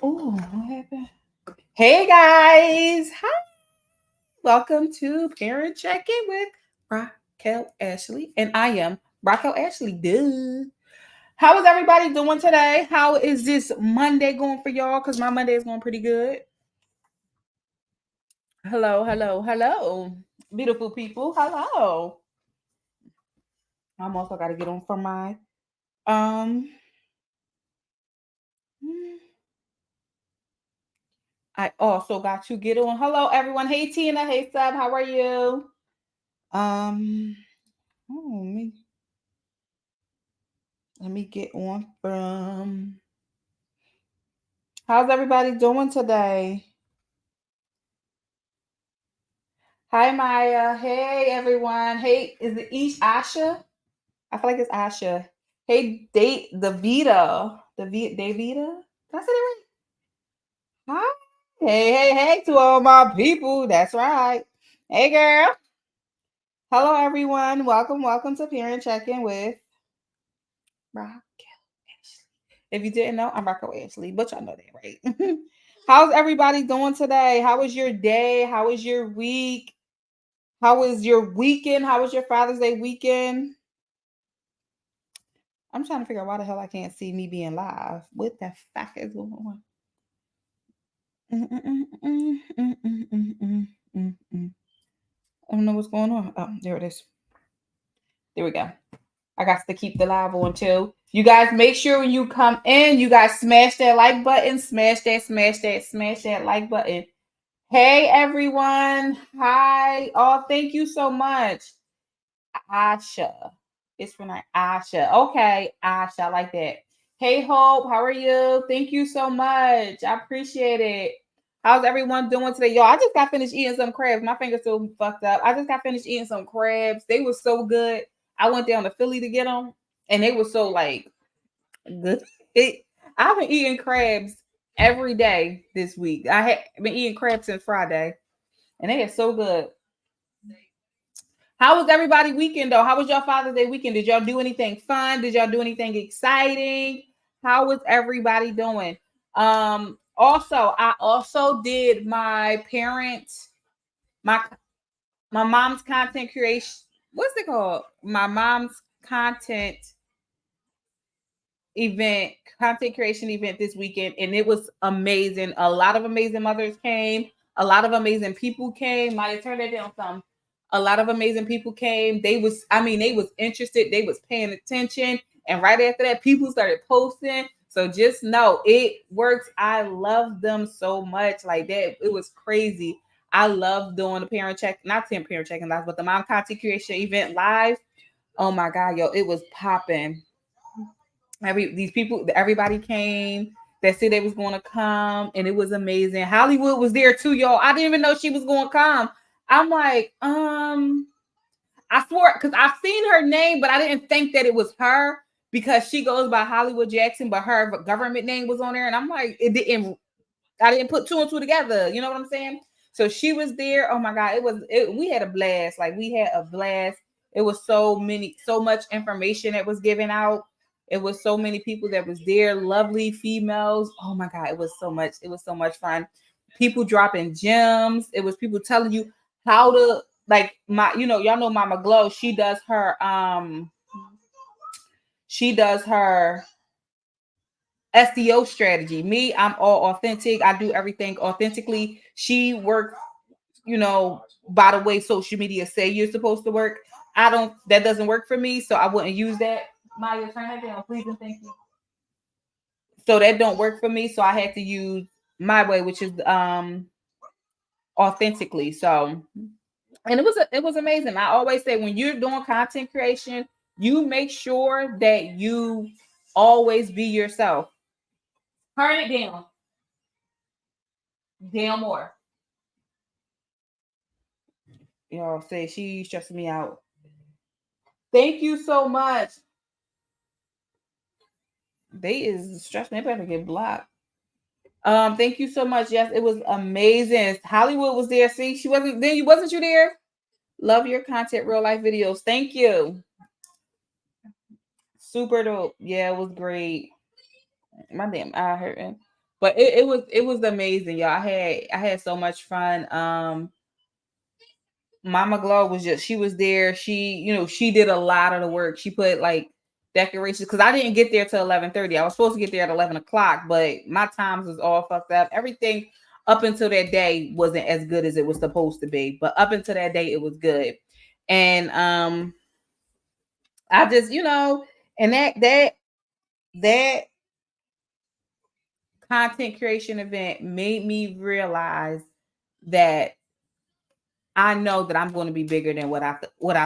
Oh, what happened? Hey guys, hi. Welcome to Parent Check-In with Raquel Ashleey, and I am Raquel Ashleey. Duh. How is everybody doing today? How is this Monday going for y'all? Because my Monday is going pretty good. Hello, hello, hello, beautiful people. Hello. I'm also got to get on for my um. I also got to get on. Hello, everyone. Hey, Tina. Hey, Sub. How are you? Um. Oh, me. Let me get on from. How's everybody doing today? Hi, Maya. Hey, everyone. Hey, is it Asha? I feel like it's Asha. Hey, date the Vita. Davita? Did I say that right? Hi. Hey, to all my people. That's right. Hey, girl. Hello, everyone. Welcome to Parent Check-In with Raquel Ashley. If you didn't know, I'm Raquel Ashley, but y'all know that, right? How's everybody doing today? How was your day? How was your week? How was your weekend? How was your Father's Day weekend? I'm trying to figure out why the hell I can't see me being live. What the fuck is going on? I don't know what's going on. Oh, there it is. There we go. I got to keep the live on too. You guys make sure when you come in, you guys smash that like button, smash that like button. Hey everyone. Hi. Oh, thank you so much. Asha. It's for night. Asha. Okay, Asha. I like that. Hey Hope, how are you? Thank you so much. I appreciate it. How's everyone doing today? Y'all, I just got finished eating some crabs. My finger's still fucked up. I just got finished eating some crabs. They were so good. I went down to Philly to get them, and they were so like good. I've been eating crabs every day this week. I had been eating crabs since Friday, and they are so good. How was everybody weekend though? How was your Father's Day weekend? Did y'all do anything fun? Did y'all do anything exciting? How was everybody doing? Also, I also did my my mom's content creation. What's it called? My mom's content event, content creation event this weekend, and it was amazing. A lot of amazing mothers came, a lot of amazing people came. Maya, turn that down some. A lot of amazing people came. They was interested, they was paying attention, and right after that, people started posting. So just know it works. I love them so much. Like that, it was crazy. I love doing the not parent checking live, but the mom content creation event live. Oh my god, yo, it was popping. Everybody came that said they was going to come, and it was amazing. Hollywood was there too, y'all. I didn't even know she was going to come. I'm like, I swore because I've seen her name, but I didn't think that it was her because she goes by Hollywood Jackson, but her government name was on there, and I'm like, it didn't. I didn't put two and two together. You know what I'm saying? So she was there. Oh my god, we had a blast. Like we had a blast. It was so much information that was given out. It was so many people that was there, lovely females. Oh my god, it was so much. It was so much fun. People dropping gems. It was people telling you how to like y'all know Mama Glow. She does her SEO strategy. Me, I'm all authentic. I do everything authentically. She works, by the way social media say you're supposed to work. That doesn't work for me, so I wouldn't use that. Maya, turn that down, please and thank you. So that don't work for me, so I had to use my way, which is authentically. So, and it was amazing. I always say when you're doing content creation, you make sure that you always be yourself. Turn it down. Down more. Y'all say she's stressing me out. Thank you so much. They is stressing. They better get blocked. Thank you so much. Yes, it was amazing. Hollywood was there. See, she wasn't. Then you wasn't you there? Love your content, real life videos. Thank you. Super dope. Yeah, it was great. My damn eye hurting. But it was amazing, y'all. I had so much fun. Mama Glow was just she was there. She did a lot of the work. She put like decorations because I didn't get there till 11:30. I was supposed to get there at 11 o'clock, but my times was all fucked up. Everything up until that day wasn't as good as it was supposed to be, but up until that day it was good. And I just and that content creation event made me realize that I know that I'm going to be bigger than what I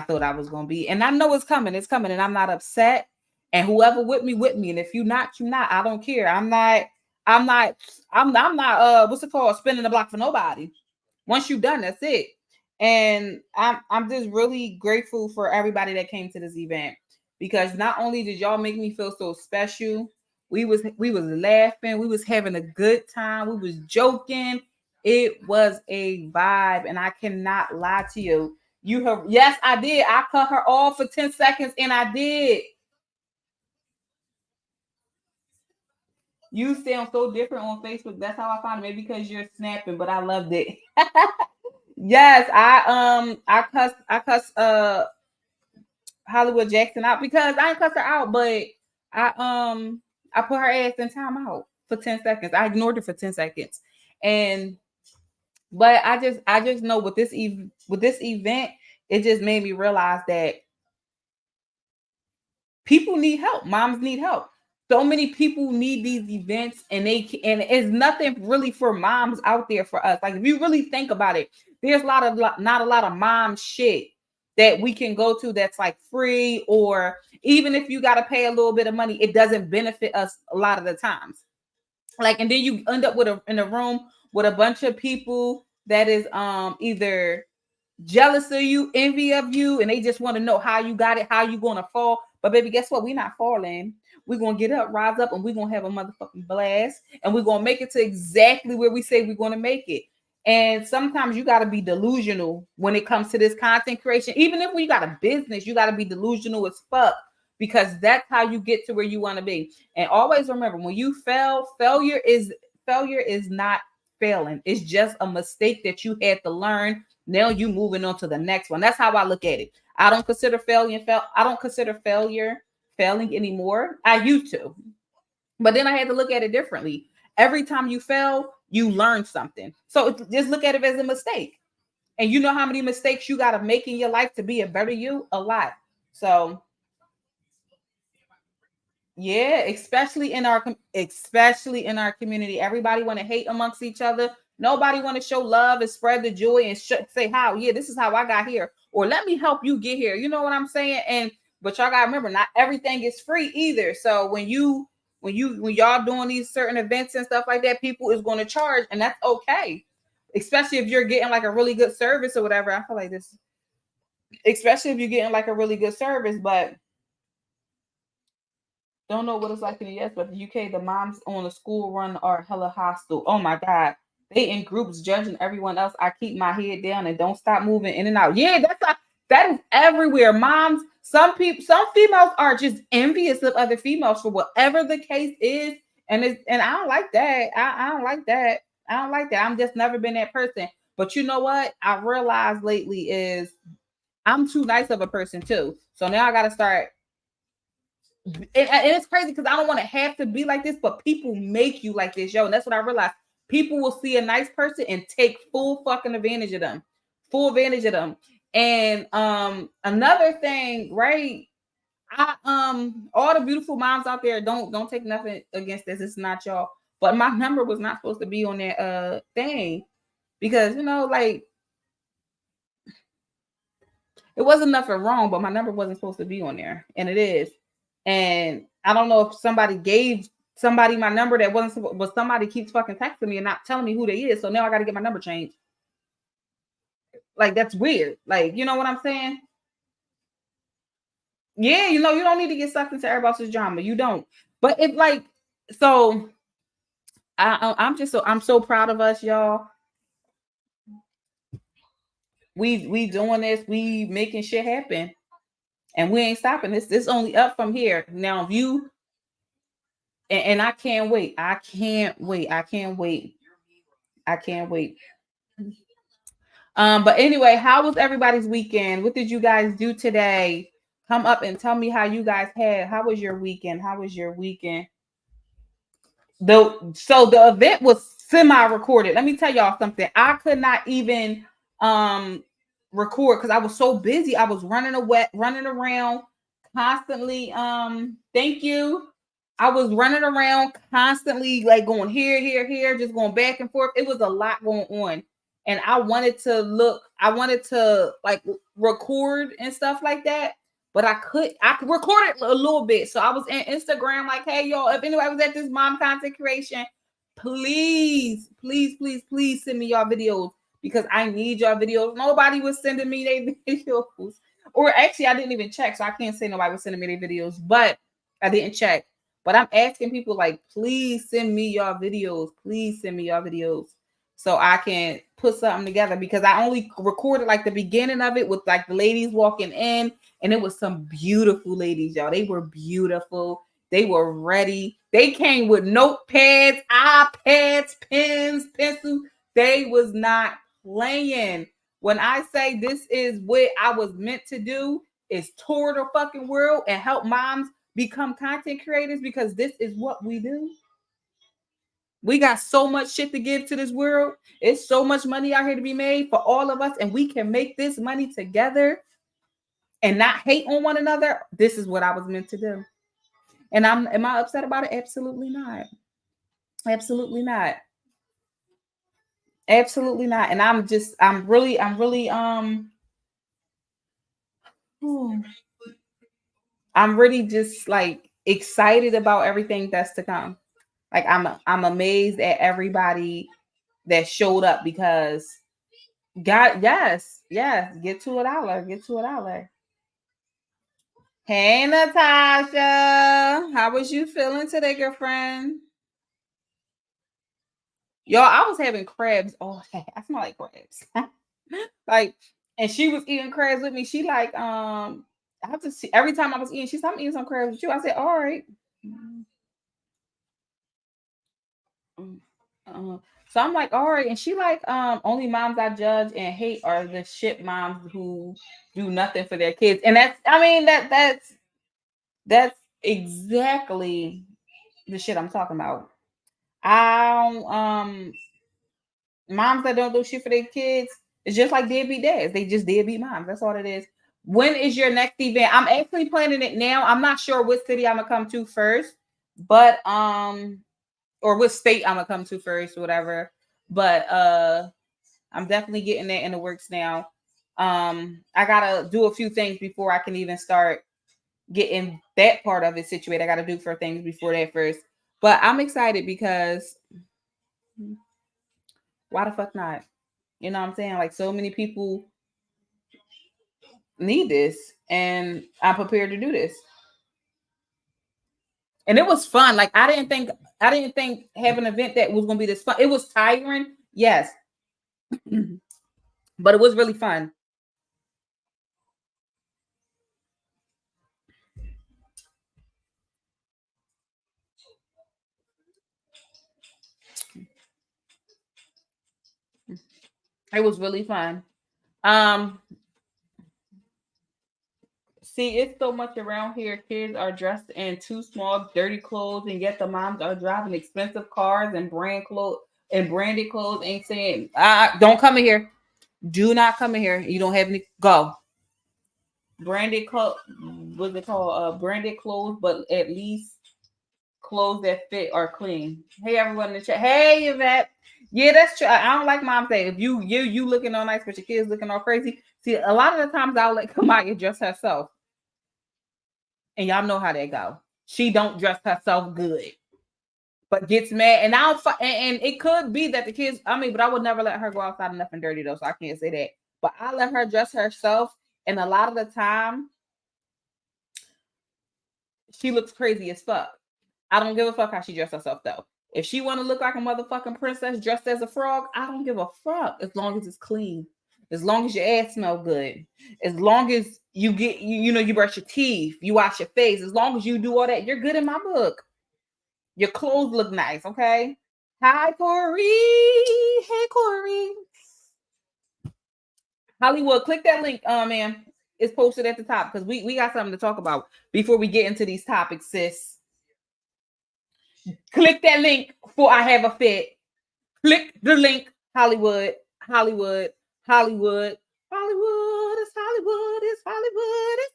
thought I was going to be, and I know it's coming. It's coming, and I'm not upset. And whoever with me, with me. And if you're not, you're not. I don't care. I'm not. I'm not. I'm not. What's it called? Spinning the block for nobody. Once you've done, that's it. And I'm just really grateful for everybody that came to this event because not only did y'all make me feel so special, we was laughing, we was having a good time, we was joking. It was a vibe, and I cannot lie to you. You have yes, I did. I cut her off for 10 seconds, and I did. You sound so different on Facebook. That's how I found it. Maybe because you're snapping, but I loved it. Yes, I cuss Hollywood Jackson out because I ain't cuss her out, but I I put her ass in timeout for 10 seconds. I ignored her for 10 seconds. And but I just know with this event, it just made me realize that people need help. Moms need help. So many people need these events, and it's nothing really for moms out there for us. Like if you really think about it, there's not a lot of mom shit that we can go to that's like free, or even if you got to pay a little bit of money, it doesn't benefit us a lot of the times. Like, and then you end up in a room with a bunch of people that is either jealous of you, envy of you, and they just want to know how you got it, how you gonna fall. But baby, guess what? We're not falling. We're gonna get up, rise up, and we're gonna have a motherfucking blast, and we're gonna make it to exactly where we say we're gonna make it. And sometimes you gotta be delusional when it comes to this content creation. Even if you got a business, you gotta be delusional as fuck because that's how you get to where you want to be. And always remember, when you fail, failure is not failing. It's just a mistake that you had to learn. Now you moving on to the next one. That's how I look at it. I don't consider I don't consider failure failing anymore. I used to, but then I had to look at it differently. Every time you fail, you learn something. So just look at it as a mistake. And you know how many mistakes you got to make in your life to be a better you? A lot. So yeah, especially in our community, everybody want to hate amongst each other. Nobody want to show love and spread the joy and say how. Yeah, this is how I got here, or let me help you get here. You know what I'm saying? And but y'all gotta remember, not everything is free either. So when y'all doing these certain events and stuff like that, people is going to charge, and that's okay. Especially if you're getting like a really good service or whatever. I feel like this, especially if you're getting like a really good service, but don't know what it's like in the US, but the UK, the moms on the school run are hella hostile. Oh my God. They in groups judging everyone else. I keep my head down and don't stop moving in and out. Yeah, that is everywhere. Moms, some females are just envious of other females for whatever the case is. And I don't like that. I don't like that. I don't like that. I'm just never been that person. But you know what? I realized lately is I'm too nice of a person too. So now I gotta start and it's crazy because I don't want to have to be like this, but people make you like this, yo. And that's what I realized. People will see a nice person and take full fucking advantage of them, full advantage of them. And another thing, right? I all the beautiful moms out there, don't take nothing against this. It's not y'all, but my number was not supposed to be on that thing because like it wasn't nothing wrong, but my number wasn't supposed to be on there, and it is. And I don't know if somebody gave somebody my number that wasn't supposed, but somebody keeps fucking texting me and not telling me who they is. So now I got to get my number changed. Like that's weird. Like you know what I'm saying? Yeah, you don't need to get sucked into everybody else's drama. You don't. But if like so, I'm so proud of us, y'all. We doing this. We making shit happen. And we ain't stopping this. This only up from here. Now, if you And I can't wait. I can't wait. I can't wait. I can't wait. But anyway, how was everybody's weekend? What did you guys do today? Come up and tell me how you guys had. How was your weekend? How was your weekend? The event was semi-recorded. Let me tell y'all something. I could not even record because I was so busy. I was running around constantly. Thank you. I was running around constantly, like going here, just going back and forth. It was a lot going on. And I wanted to like record and stuff like that, but I could record it a little bit. So I was in Instagram, like, hey, y'all, if anybody was at this mom content creation, please, please, please, please send me y'all videos because I need y'all videos. Nobody was sending me their videos. Or actually, I didn't even check, so I can't say nobody was sending me their videos, but I didn't check. But I'm asking people, like, please send me y'all videos. Please send me y'all videos so I can put something together because I only recorded like the beginning of it with like the ladies walking in, and it was some beautiful ladies, y'all. They were beautiful. They were ready. They came with notepads, iPads, pens, pencils. They was not playing. When I say this is what I was meant to do, is tour the fucking world and help moms become content creators because this is what we do. We got so much shit to give to this world. It's so much money out here to be made for all of us, and we can make this money together and not hate on one another. This is what I was meant to do. And am I upset about it? Absolutely not. Absolutely not. Absolutely not. And I'm really I'm really just like excited about everything that's to come. Like I'm amazed at everybody that showed up because God, yes, get to it, I'll get to it, I'll. Hey Natasha, how was you feeling today, girlfriend? Y'all, I was having crabs. Oh, I smell like crabs. Like, and she was eating crabs with me. She like, I have to see every time I was eating, she said, I'm eating some crabs with you. I said, all right. So I'm like, all right. And she like, only moms I judge and hate are the shit moms who do nothing for their kids. And that's, I mean, that's exactly the shit I'm talking about. I don't, moms that don't do shit for their kids, it's just like deadbeat dads. They just deadbeat moms. That's all it is. When is your next event? I'm actually planning it now. I'm not sure what city I'm gonna come to first, but or what state I'm gonna come to first, or whatever. But I'm definitely getting that in the works now. I gotta do a few things before I can even start getting that part of it situated. I gotta do for things before that first. But I'm excited because why the fuck not? You know what I'm saying? Like so many people need this, and I'm prepared to do this. And it was fun. Like I didn't think having an event that was gonna be this fun. It was tiring, yes, but it was really fun. It was really fun. Um, See, it's so much around here. Kids are dressed in too small, dirty clothes, and yet the moms are driving expensive cars and branded clothes. Ain't saying, don't come in here. Do not come in here. You don't have any. Go. Branded clothes. What's it called? Branded clothes, but at least clothes that fit are clean. Hey, everyone in the chat. Hey, Yvette. Yeah, that's true. I don't like mom saying if you looking all nice, but your kids looking all crazy. See, a lot of the times I'll let Kamaya dress herself. And y'all know how that go. She don't dress herself good, but gets mad. And and it could be that the kids. I mean, but I would never let her go outside in nothing dirty though, so I can't say that. But I let her dress herself, and a lot of the time, she looks crazy as fuck. I don't give a fuck how she dressed herself though. If she want to look like a motherfucking princess dressed as a frog, I don't give a fuck as long as it's clean. As long as your ass smell good. As long as you get you brush your teeth, you wash your face. As long as you do all that, you're good in my book. Your clothes look nice, okay? Hi, Corey. Hey, Corey. Hollywood, click that link, man. It's posted at the top because we got something to talk about before we get into these topics, sis. Click that link for I have a fit. Click the link, Hollywood, Hollywood, Hollywood, Hollywood. It's Hollywood. It's Hollywood. It's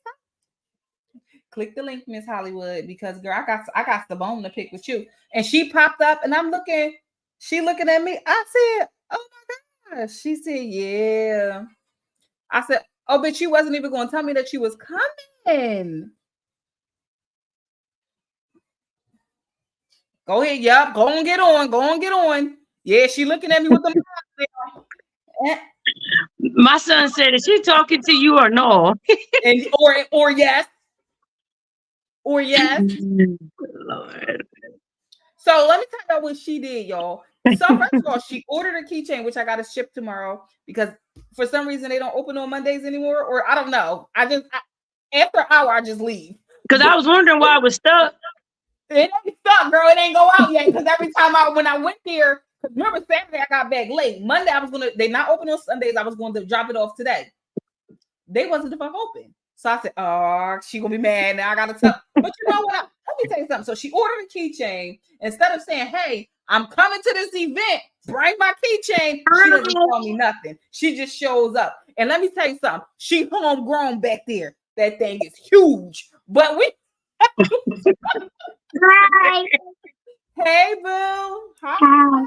click the link, Miss Hollywood, because girl, I got the bone to pick with you. And she popped up, and I'm looking. She looking at me. I said, "Oh my gosh." She said, "Yeah." I said, "Oh, but you wasn't even going to tell me that you was coming." Go ahead, yep. Go on, get on. Go on, get on. Yeah, she looking at me with the. My son said, "Is she talking to you or no?" And or yes. Or yes. Lord. So let me tell y'all what she did, y'all. So first of all, she ordered a keychain, which I got to ship tomorrow because for some reason they don't open on Mondays anymore, or I don't know. After an hour I just leave. Because I was wondering why I was stuck. It ain't stuck, girl. It ain't go out yet. Because every time when I went there, because remember Saturday I got back late. Monday they not open on Sundays. I was going to drop it off today. They wasn't the fuck open. So I said, "Oh, she gonna be mad now. I gotta tell." But you know what? Let me tell you something. So she ordered a keychain instead of saying, "Hey, I'm coming to this event. Bring my keychain." She doesn't tell me nothing. She just shows up. And let me tell you something. She homegrown back there. That thing is huge. But we. Hi. Hey, boo. Hi.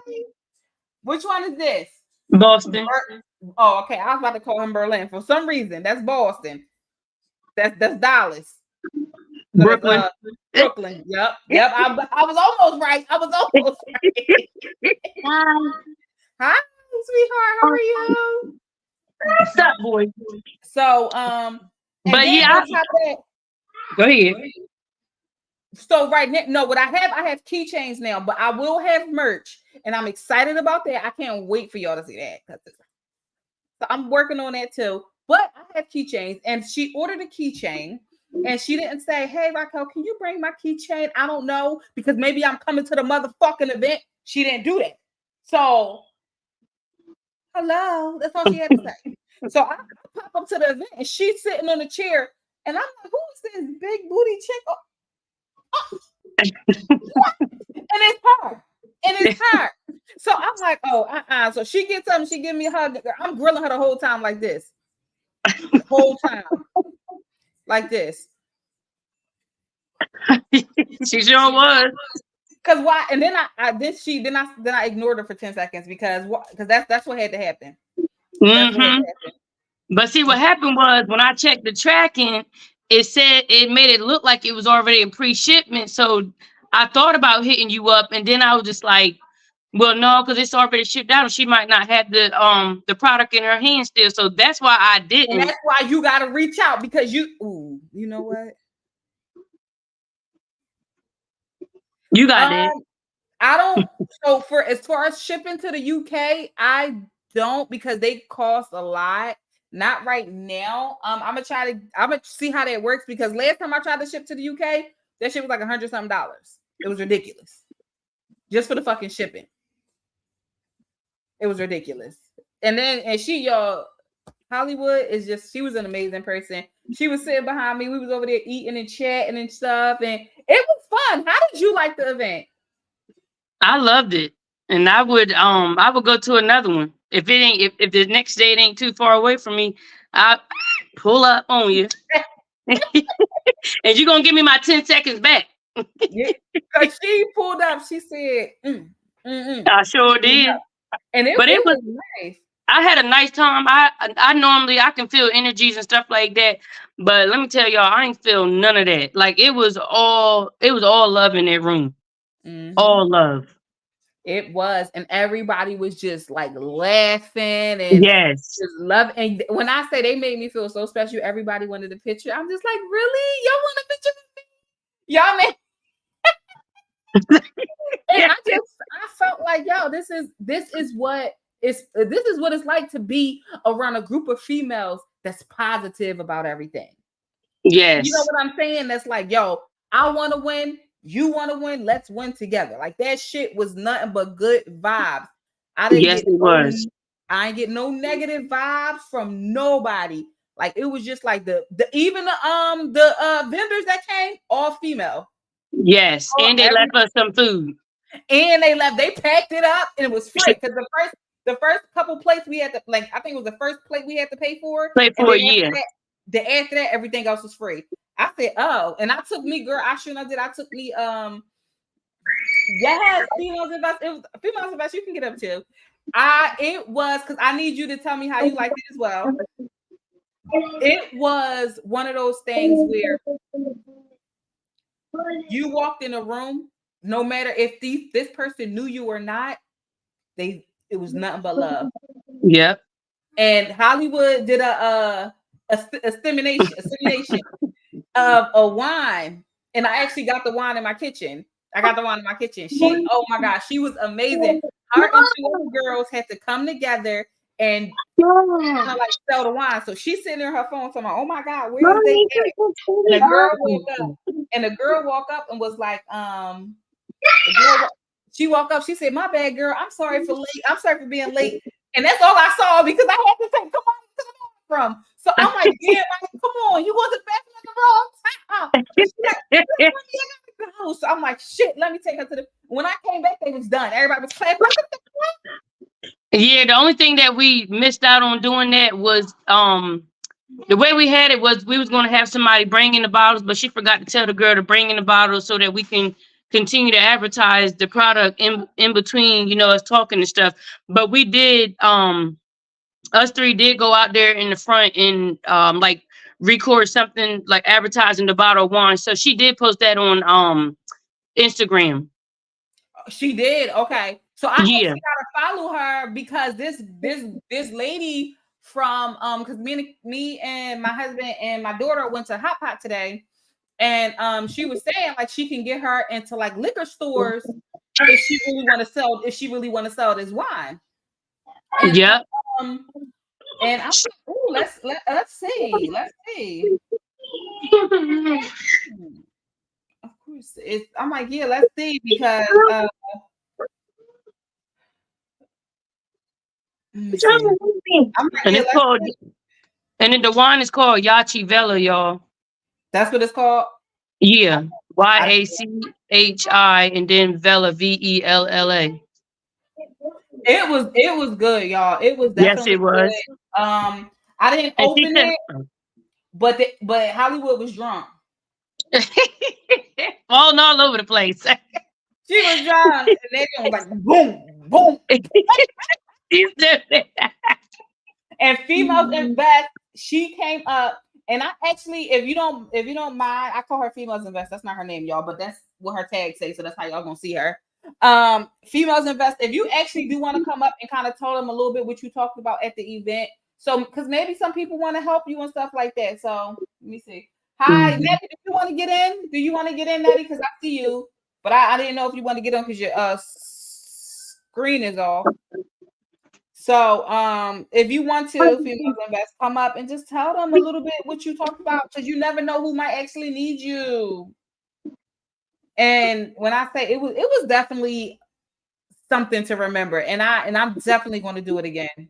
Which one is this? Boston. Oh, okay. I was about to call him Berlin for some reason. That's Boston. That's Dallas. Brooklyn. Brooklyn. Yep. I was almost right. Right. Hi, sweetheart. How are you? What's up, boy? So, but yeah, go ahead. So right now, no, what I have keychains now, but I will have merch, and I'm excited about that. I can't wait for y'all to see that. So I'm working on that too. But I have keychains, and she ordered a keychain, and she didn't say, "Hey, Raquel, can you bring my keychain?" I don't know, because maybe I'm coming to the motherfucking event. She didn't do that. So, hello, that's all she had to say. So I pop up to the event, and she's sitting on the chair, and I'm like, "Who is this big booty chick?" And it's her. And it's her. So I'm like, "Oh, So she gets up and she give me a hug. I'm grilling her the whole time like this. The whole time. Like this. She sure was. Cause why? And then I ignored her for 10 seconds because that's what had to happen. Mm-hmm. But see, what happened was when I checked the tracking, it made it look like it was already in pre-shipment. So I thought about hitting you up, and then I was just like, "Well, no, because it's already shipped out. She might not have the product in her hand still." So that's why I didn't. And that's why you got to reach out because you know what? You got it. I don't. So as far as shipping to the UK, I don't, because they cost a lot. Not right now. I'm gonna see how that works, because last time I tried to ship to the UK, that shit was like $100 something. It was ridiculous. Just for the fucking shipping. It was ridiculous. And y'all, Hollywood is just, she was an amazing person. She was sitting behind me. We was over there eating and chatting and stuff, and it was fun. How did you like the event? I loved it. And I would go to another one. If if the next day it ain't too far away from me, I pull up on you. And you're gonna give me my 10 seconds back. Yeah, because she pulled up, she said, I sure did. And it was nice. I had a nice time. I normally I can feel energies and stuff like that, but let me tell y'all, I ain't feel none of that. Like it was all love in that room. Mm-hmm. All love. It was, and everybody was just like laughing and yes, just love. And when I say they made me feel so special, everybody wanted a picture. I'm just like, really? Y'all want a picture with me? Y'all man. And I felt like, yo, this is what it's like to be around a group of females that's positive about everything. Yes. You know what I'm saying? That's like, yo, I want to win. You want to win? Let's win together. Like that shit was nothing but good vibes. I didn't Yes, get it was. I ain't get no negative vibes from nobody. Like it was just like the even the vendors that came, all female. Yes, All, and they every left us some food. and they left, they packed it up and it was free. Because the first couple plates we had to, like, I think it was the first plate we had to pay for. Play And for then a year. after that, everything else was free. I said, oh, and I took me, girl, I shouldn't have did. I took me yes, females invest. It was females invest. You can get up too. It was because I need you to tell me how you liked it as well. It was one of those things where you walked in a room, no matter if this person knew you or not, it was nothing but love. Yep. And Hollywood did a stimulation of a wine, and I actually got the wine in my kitchen. I got the wine in my kitchen. Oh my gosh, she was amazing. Her and two other girls had to come together and kind of like sell the wine. So she's sitting in her phone talking, "Oh my God, where is they at?" And the girl woke up, and was like, the girl, she woke up. She said, "My bad, girl. I'm sorry for late. I'm sorry for being late." And that's all I saw because I had to say, "Come on to the bathroom." So I'm like, "Yeah, like, come on, you want the bathroom at the wrong time?" And she's like, "Just let me, I gotta go." So I'm like, "Shit, let me take her to the." When I came back, they was done. Everybody was clapping. Yeah, the only thing that we missed out on doing that was the way we had it was we was going to have somebody bring in the bottles, but she forgot to tell the girl to bring in the bottles so that we can continue to advertise the product in between, us talking and stuff. But we did us three did go out there in the front and like record something like advertising the bottle of wine. So she did post that on Instagram. She did. Okay. So I Yeah. actually gotta follow her because this lady from because me and my husband and my daughter went to Hot Pot today, and she was saying like she can get her into like liquor stores if she really want to sell this wine. And Yep. um and I'm like, ooh, let's see. Let's see. Hmm, of course. I'm like, yeah, let's see because let me see. I'm like, And yeah, it's let's called, see. and then the wine is called Yachi Vela, y'all. That's what it's called. Yeah. I, YACHI and then Vela VELLA. it was good, y'all. It was Yes, definitely it was. good. I didn't And she open said, it, but Hollywood was drunk. falling all over the place. She was drunk, and then it was like boom, boom. She's doing And females invest. She came up, and I actually, if you don't mind, I call her females invest. That's not her name, y'all, but that's what her tag says. So that's how y'all gonna see her. Females invest. If you actually do want to come up and kind of tell them a little bit what you talked about at the event, so because maybe some people want to help you and stuff like that. So let me see. Hi, Nettie. Do you want to get in? Do you want to get in, Nettie? Because I see you, but I didn't know if you want to get on because your screen is off. So, if you want to, females invest, come up and just tell them a little bit what you talked about because you never know who might actually need you. And when I say it was definitely something to remember, and I'm definitely going to do it again.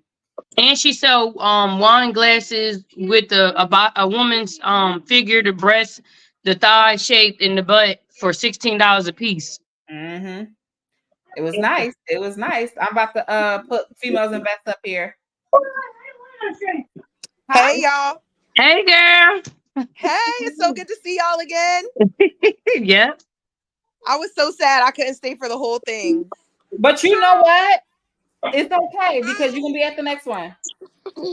And she sell wine glasses with a woman's figure, the breast, the thigh shape, and the butt for $16 a piece. Hmm. It was nice. It was nice. I'm about to put females invest up here. Hey Hi. y'all. Hey girl. Hey, it's so good to see y'all again. Yeah. I was so sad I couldn't stay for the whole thing. But you know what? It's okay because you're gonna be at the next one.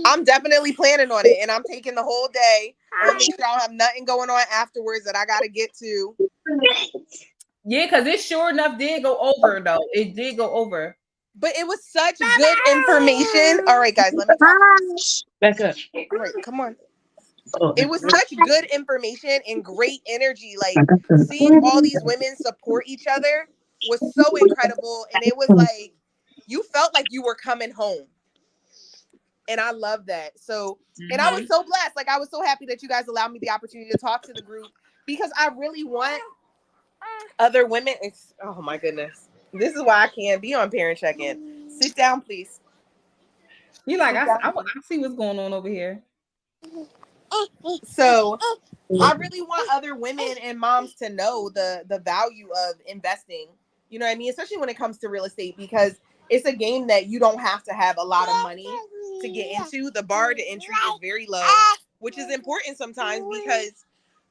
I'm definitely planning on it and I'm taking the whole day. I'm gonna make sure I don't have nothing going on afterwards that I gotta get to. Yeah, because it sure enough did go over though. It did go over. But it was such good information. All right, guys, let me talk first. Back up. All right, come on. Oh. It was such good information and great energy. Like seeing all these women support each other was so incredible. And it was like you felt like you were coming home. And I love that. So, and I was so blessed. Like I was so happy that you guys allowed me the opportunity to talk to the group because I really want other women. Oh my goodness. This is why I can't be on parent check-in. Sit down, please. You like, I see what's going on over here. So I really want other women and moms to know the value of investing. You know what I mean? Especially when it comes to real estate, because it's a game that you don't have to have a lot of money to get into. The bar to entry is very low, which is important sometimes because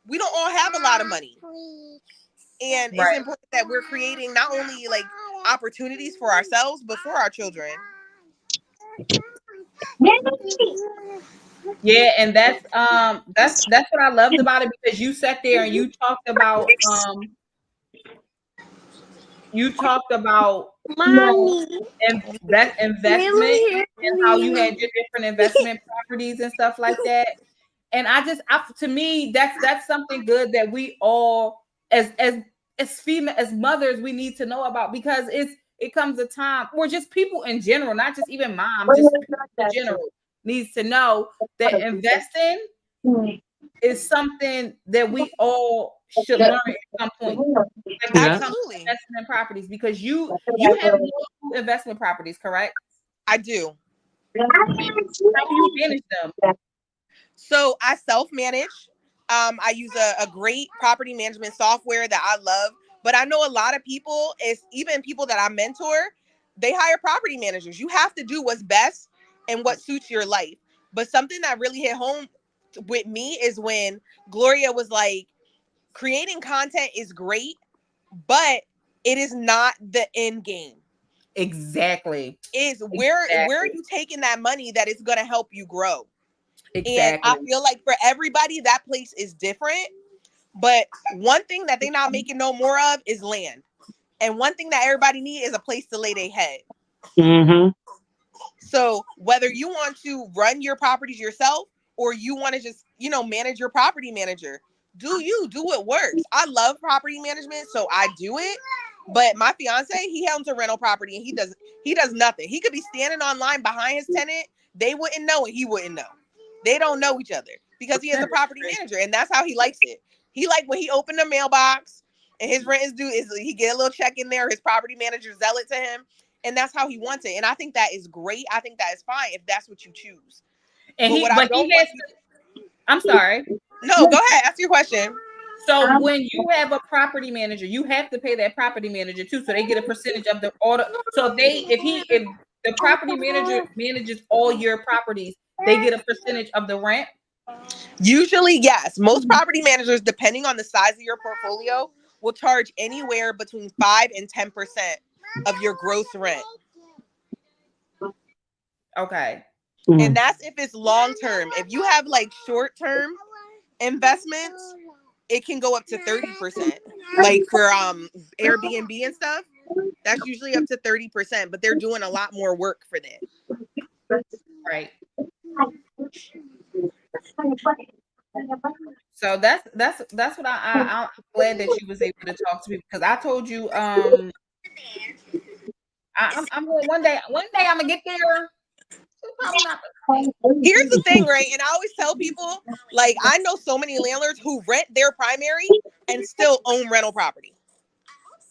we don't all have a lot of money. And it's important that we're creating not only like opportunities for ourselves, but for our children. Yeah, and that's what I loved about it, because you sat there and you talked about that investment and how you had your different investment properties and stuff like that. And to me, that's something good that we all as female, as mothers, we need to know about, because it comes a time, or just people in general, not just even moms, just people in general needs to know that investing is something that we all should learn at some point. Like, absolutely, investing in properties, because you have multiple investment properties, correct? I do. How do you manage them? So I self-manage. I use a great property management software that I love. But I know a lot of people, even people that I mentor, they hire property managers. You have to do what's best and what suits your life. But something that really hit home with me is when Gloria was like, creating content is great, but it is not the end game. Exactly. Where are you taking that money that is going to help you grow? Exactly. And I feel like for everybody, that place is different. But one thing that they're not making no more of is land. And one thing that everybody needs is a place to lay their head. Mm-hmm. So whether you want to run your properties yourself or you want to just, manage your property manager, do what works. I love property management, so I do it. But my fiance, he owns a rental property and he does nothing. He could be standing online behind his tenant. They wouldn't know and he wouldn't know. They don't know each other because he is a property manager, and that's how he likes it. He like when he opened the mailbox and his rent is due, he get a little check in there. His property manager sell it to him, and that's how he wants it. And I think that is great. I think that is fine if that's what you choose. And I'm sorry. No, go ahead. Ask your question. So when you have a property manager, you have to pay that property manager too, so they get a percentage of the order. So if the property manager manages all your properties, they get a percentage of the rent. Usually, yes. Most property managers, depending on the size of your portfolio, will charge anywhere between 5 and 10% of your gross rent. Okay. And that's if it's long term. If you have like short term investments, it can go up to 30%. Like for Airbnb and stuff, that's usually up to 30%, but they're doing a lot more work for that. Right. So that's what I'm glad that you was able to talk to me, because I told you I'm going one day I'm gonna get there. Here's the thing, right? And I always tell people, like, I know so many landlords who rent their primary and still own rental property.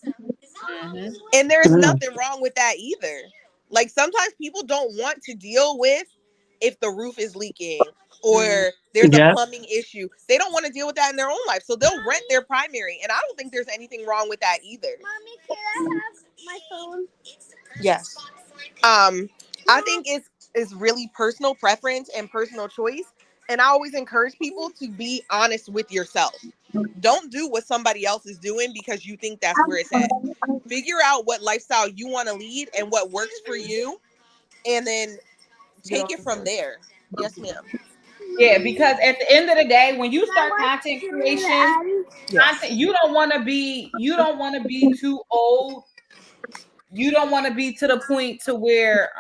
Mm-hmm. And there's nothing wrong with that either. Like, sometimes people don't want to deal with if the roof is leaking or there's a plumbing issue. They don't want to deal with that in their own life. So they'll rent their primary. And I don't think there's anything wrong with that either. Mommy, can I have my phone? Yes. I think it's really personal preference and personal choice. And I always encourage people to be honest with yourself. Don't do what somebody else is doing because you think that's where it's at. Figure out what lifestyle you want to lead and what works for you, and then take it from there. Yes, ma'am. Yeah, because at the end of the day, when you start content creation, you don't want to be too old. You don't want to be to the point to where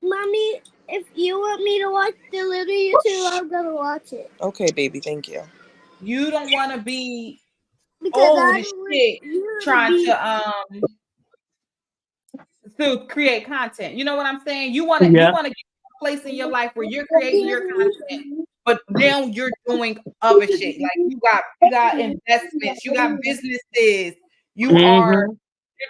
Mommy, if you want me to watch the little YouTube, I'm gonna watch it. Okay, baby, thank you. You don't want to be because old as shit trying to create content. You know what I'm saying? You want to get a place in your life where you're creating your content but now you're doing other shit. Like you got investments, you got businesses, you are Mm-hmm.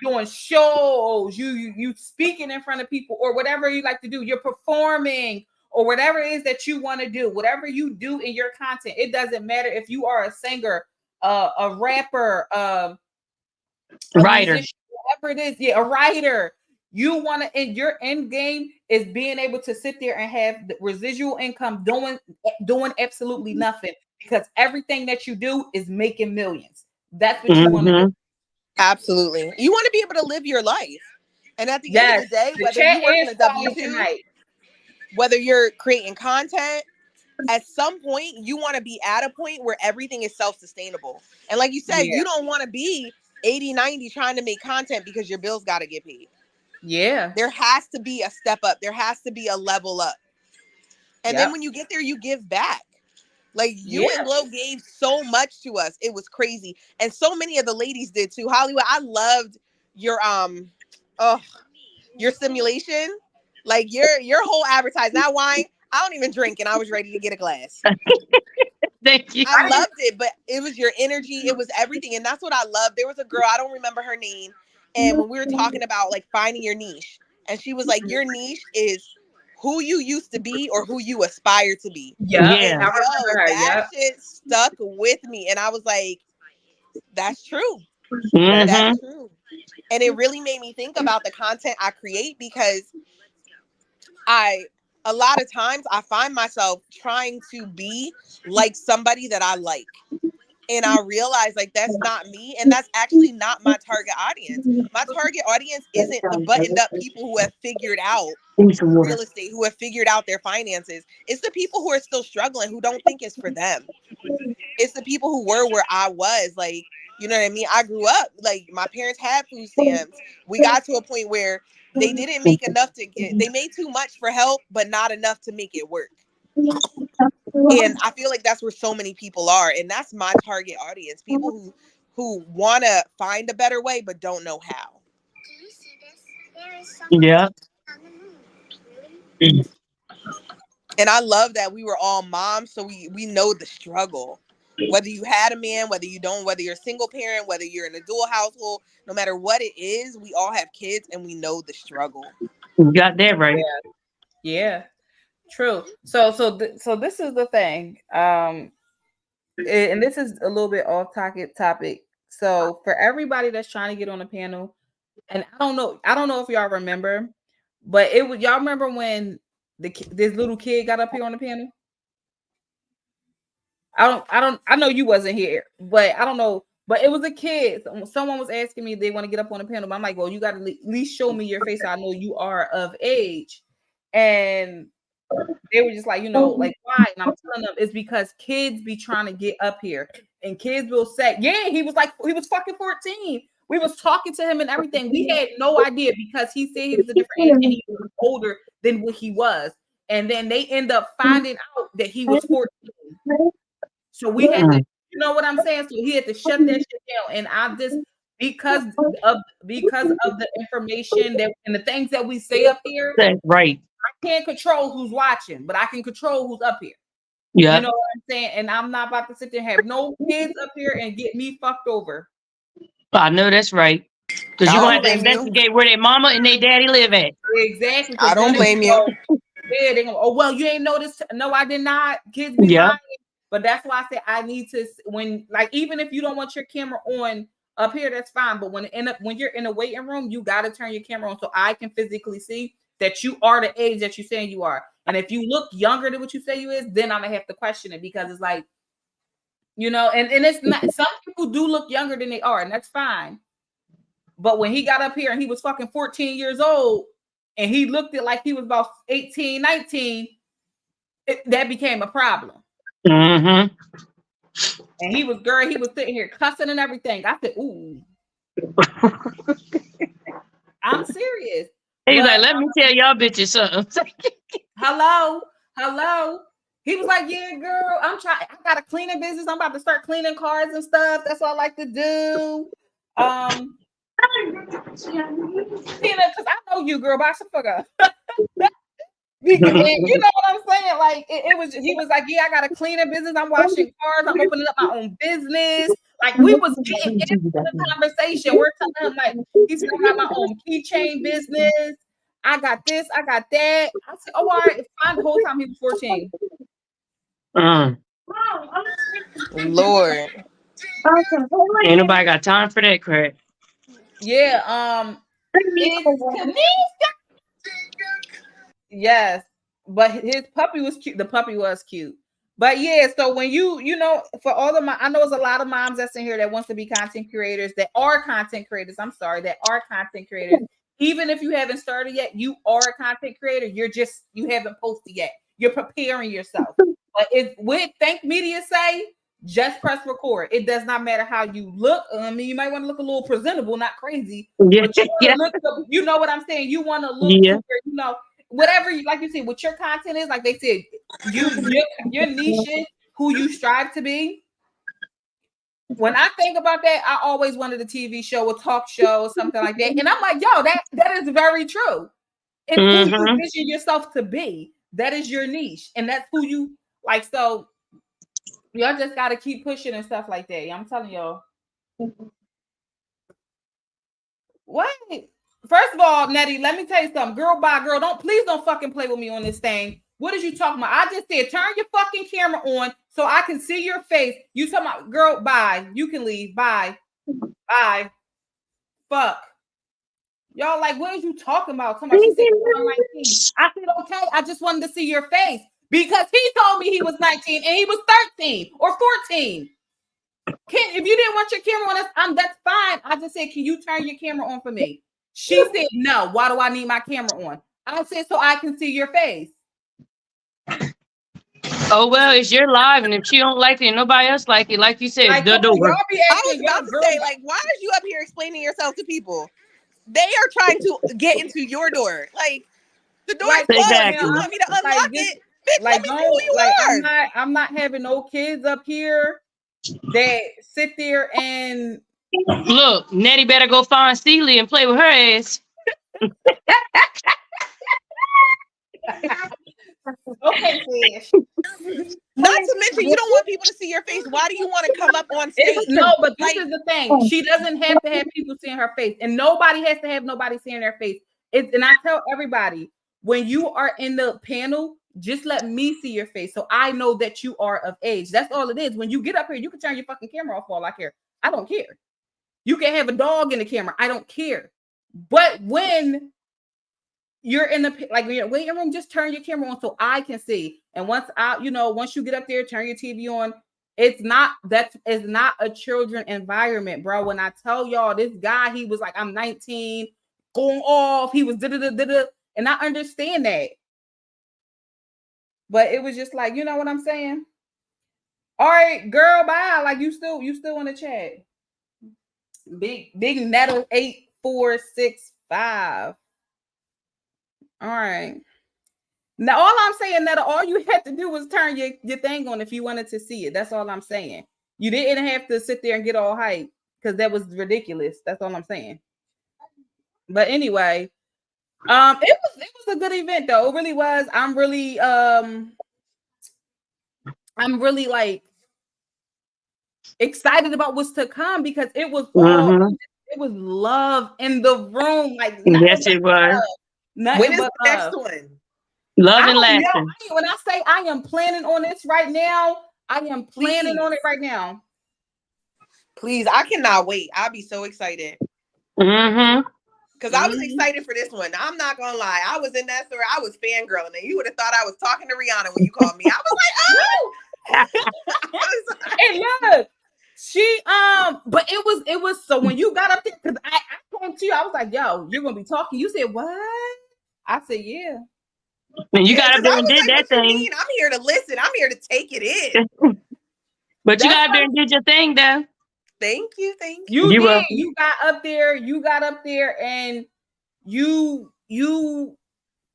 you're doing shows, you speaking in front of people or whatever you like to do. You're performing or whatever it is that you want to do. Whatever you do in your content, it doesn't matter if you are a singer, a rapper, a Writer. musician, whatever it is, yeah, a writer. You want to, and your end game is being able to sit there and have the residual income doing absolutely nothing because everything that you do is making millions. That's what you want to do. Mm-hmm. Absolutely. You want to be able to live your life. And at the end of Yes, the day, the whether chat you work in is a fire W-2, tonight. whether you're creating content, at some point you want to be at a point where everything is self-sustainable. And like you said, Yeah, you don't want to be 80-90 trying to make content because your bills got to get paid. yeah, There has to be a step up. There has to be a level up. And then yep, when you get there, you give back. Like you yeah, and Glow gave so much to us. It was crazy. And so many of the ladies did too. Hollywood, I loved your your simulation. Like your whole advertising. That wine, I don't even drink and I was ready to get a glass. Thank you. I loved it, but it was your energy, it was everything. And that's what I love. There was a girl, I don't remember her name. And when we were talking about like finding your niche, and she was like, your niche is who you used to be or who you aspire to be. yep. And Yeah. I yo, remember her. that Yep, shit stuck with me. And I was like, that's true. that's Mm-hmm. That's true. And it really made me think about the content I create because I a lot of times I find myself trying to be like somebody that I like. And I realize like that's not me and that's actually not my target audience. My target audience isn't the buttoned up people who have figured out Need some water. real estate, who have figured out their finances. It's the people who are still struggling, who don't think it's for them. It's the people who were where I was. Like, you know what I mean? I grew up, like my parents had food stamps. We got to a point where they didn't make enough to get, they made too much for help, but not enough to make it work. And I feel like that's where so many people are. And that's my target audience. People who want to find a better way, but don't know how. Do you see this? There is something Yeah. on the moon. Really? And I love that we were all moms, so we know the struggle. Whether you had a man, whether you don't, whether you're a single parent, whether you're in a dual household, no matter what it is, we all have kids and we know the struggle. You got that right. yeah, true. So this is the thing. And this is a little bit off topic. So for everybody that's trying to get on the panel, and I don't know if y'all remember, but it was y'all remember when this little kid got up here on the panel. I know you wasn't here, but I don't know. But it was a kid. Someone was asking me if they want to get up on the panel. But I'm like, well, you got to at least show me your face so I know you are of age. And they were just like, like why? And I'm telling them it's because kids be trying to get up here, and kids will say, yeah, he was fucking 14. We was talking to him and everything. We had no idea because he said he was a different age and he was older than what he was. And then they end up finding out that he was 14. So we had to, you know what I'm saying? So he had to shut that shit down. And I just because of the information that and the things that we say up here, That's right. I can't control who's watching, but I can control who's up here. You Yeah. know what I'm saying? And I'm not about to sit there and have no kids up here and get me fucked over. I know that's right. Because I you're don't going to have to blame you. investigate where their mama and their daddy live at. Exactly. I don't blame you. Yeah, they go, oh well, you ain't noticed. No, I did not. Kids be Yeah. lying. But that's why I say I need to when like even if you don't want your camera on up here, that's fine. But when you're in a waiting room, you gotta turn your camera on so I can physically see that you are the age that you're saying you are. And if you look younger than what you say you is, then I'm gonna have to question it because it's like, and it's not some people do look younger than they are, and that's fine. But when he got up here and he was fucking 14 years old and he looked it like he was about 18, 19, that became a problem. Mm-hmm. And he was sitting here cussing and everything. I said, ooh. I'm serious. He's But, like, let me tell y'all bitches something. hello. He was like, yeah, girl, I got a cleaning business. I'm about to start cleaning cars and stuff. That's what I like to do. Tina, because I know you, girl, but I should forget. Because you know what I'm saying? Like it was, he was like, yeah, I got a cleaning business. I'm washing cars. I'm opening up my own business. Like we was getting into the conversation. We're telling him like, he said, I got my own keychain business. I got this. I got that. I said, oh, all right. It's fine. The whole time he was 14. Lord. Ain't nobody got time for that crap. Yeah. It's yes, but his puppy was cute. The puppy was cute. But yeah, so when you know, for all the I know there's a lot of moms that's in here that wants to be content creators, that are content creators. I'm sorry, that are content creators. Even if you haven't started yet, you are a content creator. You haven't posted yet. You're preparing yourself. But if with Think Media say, just press record. It does not matter how you look. I mean, you might want to look a little presentable, not crazy, Yeah, but you yeah, want to look. You know what I'm saying? You want to look yeah. to where you know whatever you like. You said what your content is. Like they said, your niche is who you strive to be. When I think about that, I always wanted a TV show, a talk show, or something like that. And I'm like, yo, that is very true. It's who you vision yourself to be. That is your niche, and that's who you like. So y'all just got to keep pushing and stuff like that. I'm telling y'all. What? First of all, Nettie, let me tell you something. Girl by girl, please don't fucking play with me on this thing. What is you talking about? I just said turn your fucking camera on so I can see your face. You talking about girl, bye. You can leave. Bye. Bye. Fuck. Y'all like, what is you talking about? Somebody she said I'm 19. I said, okay, I just wanted to see your face. Because he told me he was 19 and he was 13 or 14. If you didn't want your camera on, that's fine. I just said, can you turn your camera on for me? She said, no. Why do I need my camera on? I said, so I can see your face. Oh well, it's your live, and if she don't like it, and nobody else like it, like you said, Like, the door. I was about to say, like, why are you up here explaining yourself to people? They are trying to get into your door. Like, the door is closed. Exactly. You want me to unlock it? Bitch, like, let me see who you are. I'm not having no kids up here that sit there and look. Nettie better go find Celia and play with her ass. okay, fish. Not to mention, you don't want people to see your face. Why do you want to come up on stage? No, but this is the thing. She doesn't have to have people seeing her face, and nobody has to have nobody seeing their face. And I tell everybody, when you are in the panel, just let me see your face so I know that you are of age. That's all it is. When you get up here, you can turn your fucking camera off all I care. I don't care. You can have a dog in the camera. I don't care. But when you're in the waiting room, just turn your camera on so I can see. And once you get up there, turn your TV on. It's not a children environment, bro. When I tell y'all this guy, he was like, I'm 19, going off. He was da-da-da-da-da. And I understand that. But it was just like, you know what I'm saying? All right, girl, bye. Like you still in the chat. Big Nettle 8465. All right. Now, all I'm saying, Nettle, all you had to do was turn your thing on if you wanted to see it. That's all I'm saying. You didn't have to sit there and get all hyped because that was ridiculous. That's all I'm saying. But anyway, it was a good event though. It really was. I'm really like excited about what's to come because it was it was love in the room. Like yes, it was. When is the next one? Love and laughter. When I say I am planning on this right now, I am planning on it right now. Please, I cannot wait. I'll be so excited. Because I was excited for this one. I'm not gonna lie. I was in that store. I was fangirling, and you would have thought I was talking to Rihanna when you called me. I was like, oh. And look, she but it was so when you got up there, because I came to you, I was like, yo, you're gonna be talking. You said what? I said, yeah. And you got up there and did that thing. I'm here to listen. I'm here to take it in. But you got up there and did your thing, though. Thank you. You did. You got up there, and you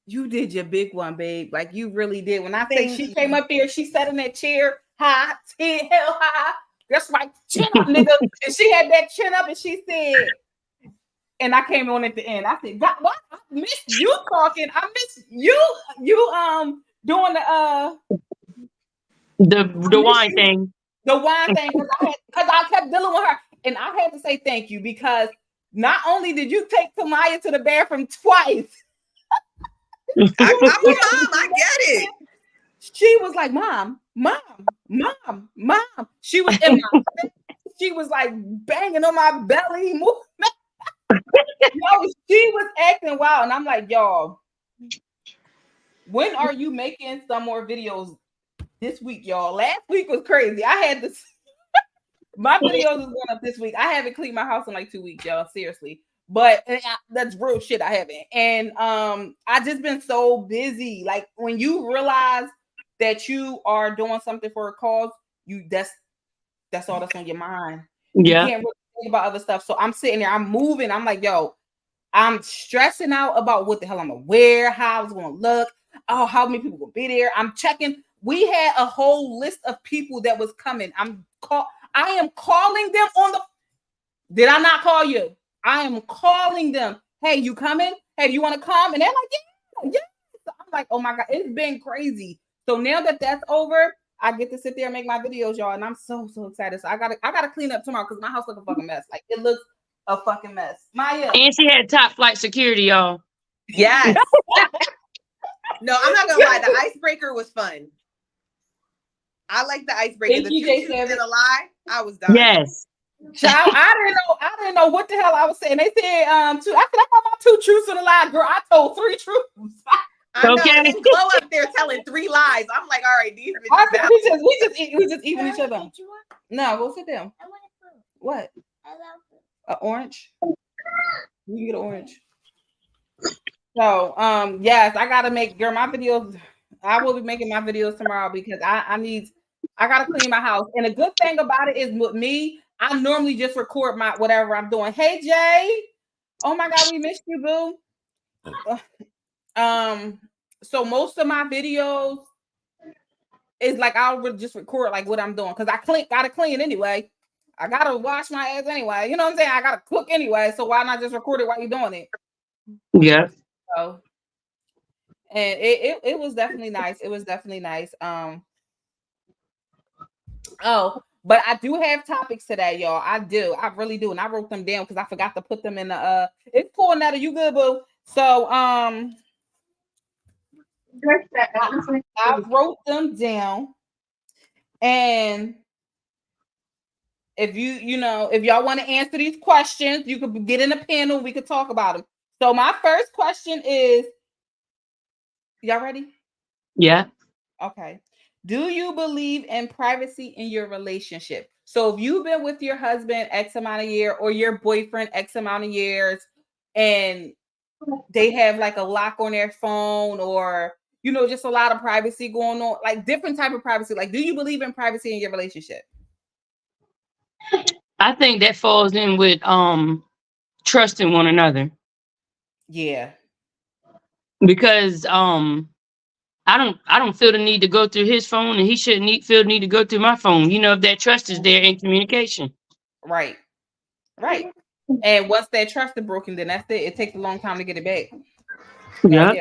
did your big one, babe. Like you really did. When I say she came up there, she sat in that chair, high, 10 high. That's right, chin up, nigga. And she had that chin up, and she said, And I came on at the end. I said, God, what? I missed you talking. I missed you doing The wine thing. the wine thing because I kept dealing with her. And I had to say thank you because not only did you take Tamaya to the bathroom twice. I'm a mom. I get it. She was like, Mom. She was in my she was like banging on my belly. Yo, she was acting wild. And I'm like, y'all, when are you making some more videos this week, y'all? Last week was crazy. I had this. My videos is going up this week. I haven't cleaned my house in like 2 weeks, y'all. Seriously. But that's real shit. I haven't. And I just been so busy. Like when you realize that you are doing something for a cause, that's all that's on your mind. Yeah. You can't really think about other stuff. So I'm sitting there, I'm moving. I'm like, yo, I'm stressing out about what the hell I'm gonna wear, how it's gonna look, how many people will be there. I'm checking. We had a whole list of people that was coming. I am calling them on the. Did I not call you? I am calling them. Hey, you coming? Hey, do you want to come? And they're like, yeah. I'm like, oh my God, it's been crazy. So now that that's over, I get to sit there and make my videos, y'all, and I'm so excited. So I gotta clean up tomorrow because my house looks a fucking mess. Like it looks a fucking mess. Maya. And she had top flight security, y'all. Yes. No, I'm not gonna lie. The icebreaker was fun. I like the icebreaker. The truth and a lie. I was done. Yes. Child, I didn't know what the hell I was saying. They said I got my 2 truths and a lie, girl. I told 3 truths. I know. And then Glow up there telling 3 lies. I'm like, all right, these bitches. We just even each other. No, go sit down. What? An orange? You can get an orange. So yes, I gotta make my videos. I will be making my videos tomorrow because I gotta clean my house. And the good thing about it is with me, I normally just record my whatever I'm doing. Hey Jay. Oh my God, we missed you, boo. So most of my videos is like I'll just record like what I'm doing because gotta clean anyway. I gotta wash my ass anyway. You know what I'm saying? I gotta cook anyway. So why not just record it while you're doing it? Yeah. So, and it was definitely nice. It was definitely nice. Oh, but I do have topics today, y'all. I really do, and I wrote them down because I forgot to put them in the. It's cool, Netta. You good, boo? So I wrote them down, and if if y'all want to answer these questions, you could get in a panel. We could talk about them. So my first question is, y'all ready? Yeah. Okay. Do you believe in privacy in your relationship? So if you've been with your husband X amount of years or your boyfriend X amount of years and they have like a lock on their phone or, just a lot of privacy going on, like different type of privacy. Like, do you believe in privacy in your relationship? I think that falls in with trusting one another. Yeah. Because I don't feel the need to go through his phone, and he shouldn't feel the need to go through my phone. If that trust is there in communication. Right. And once that trust is broken, then that's it. It takes a long time to get it back. Yeah.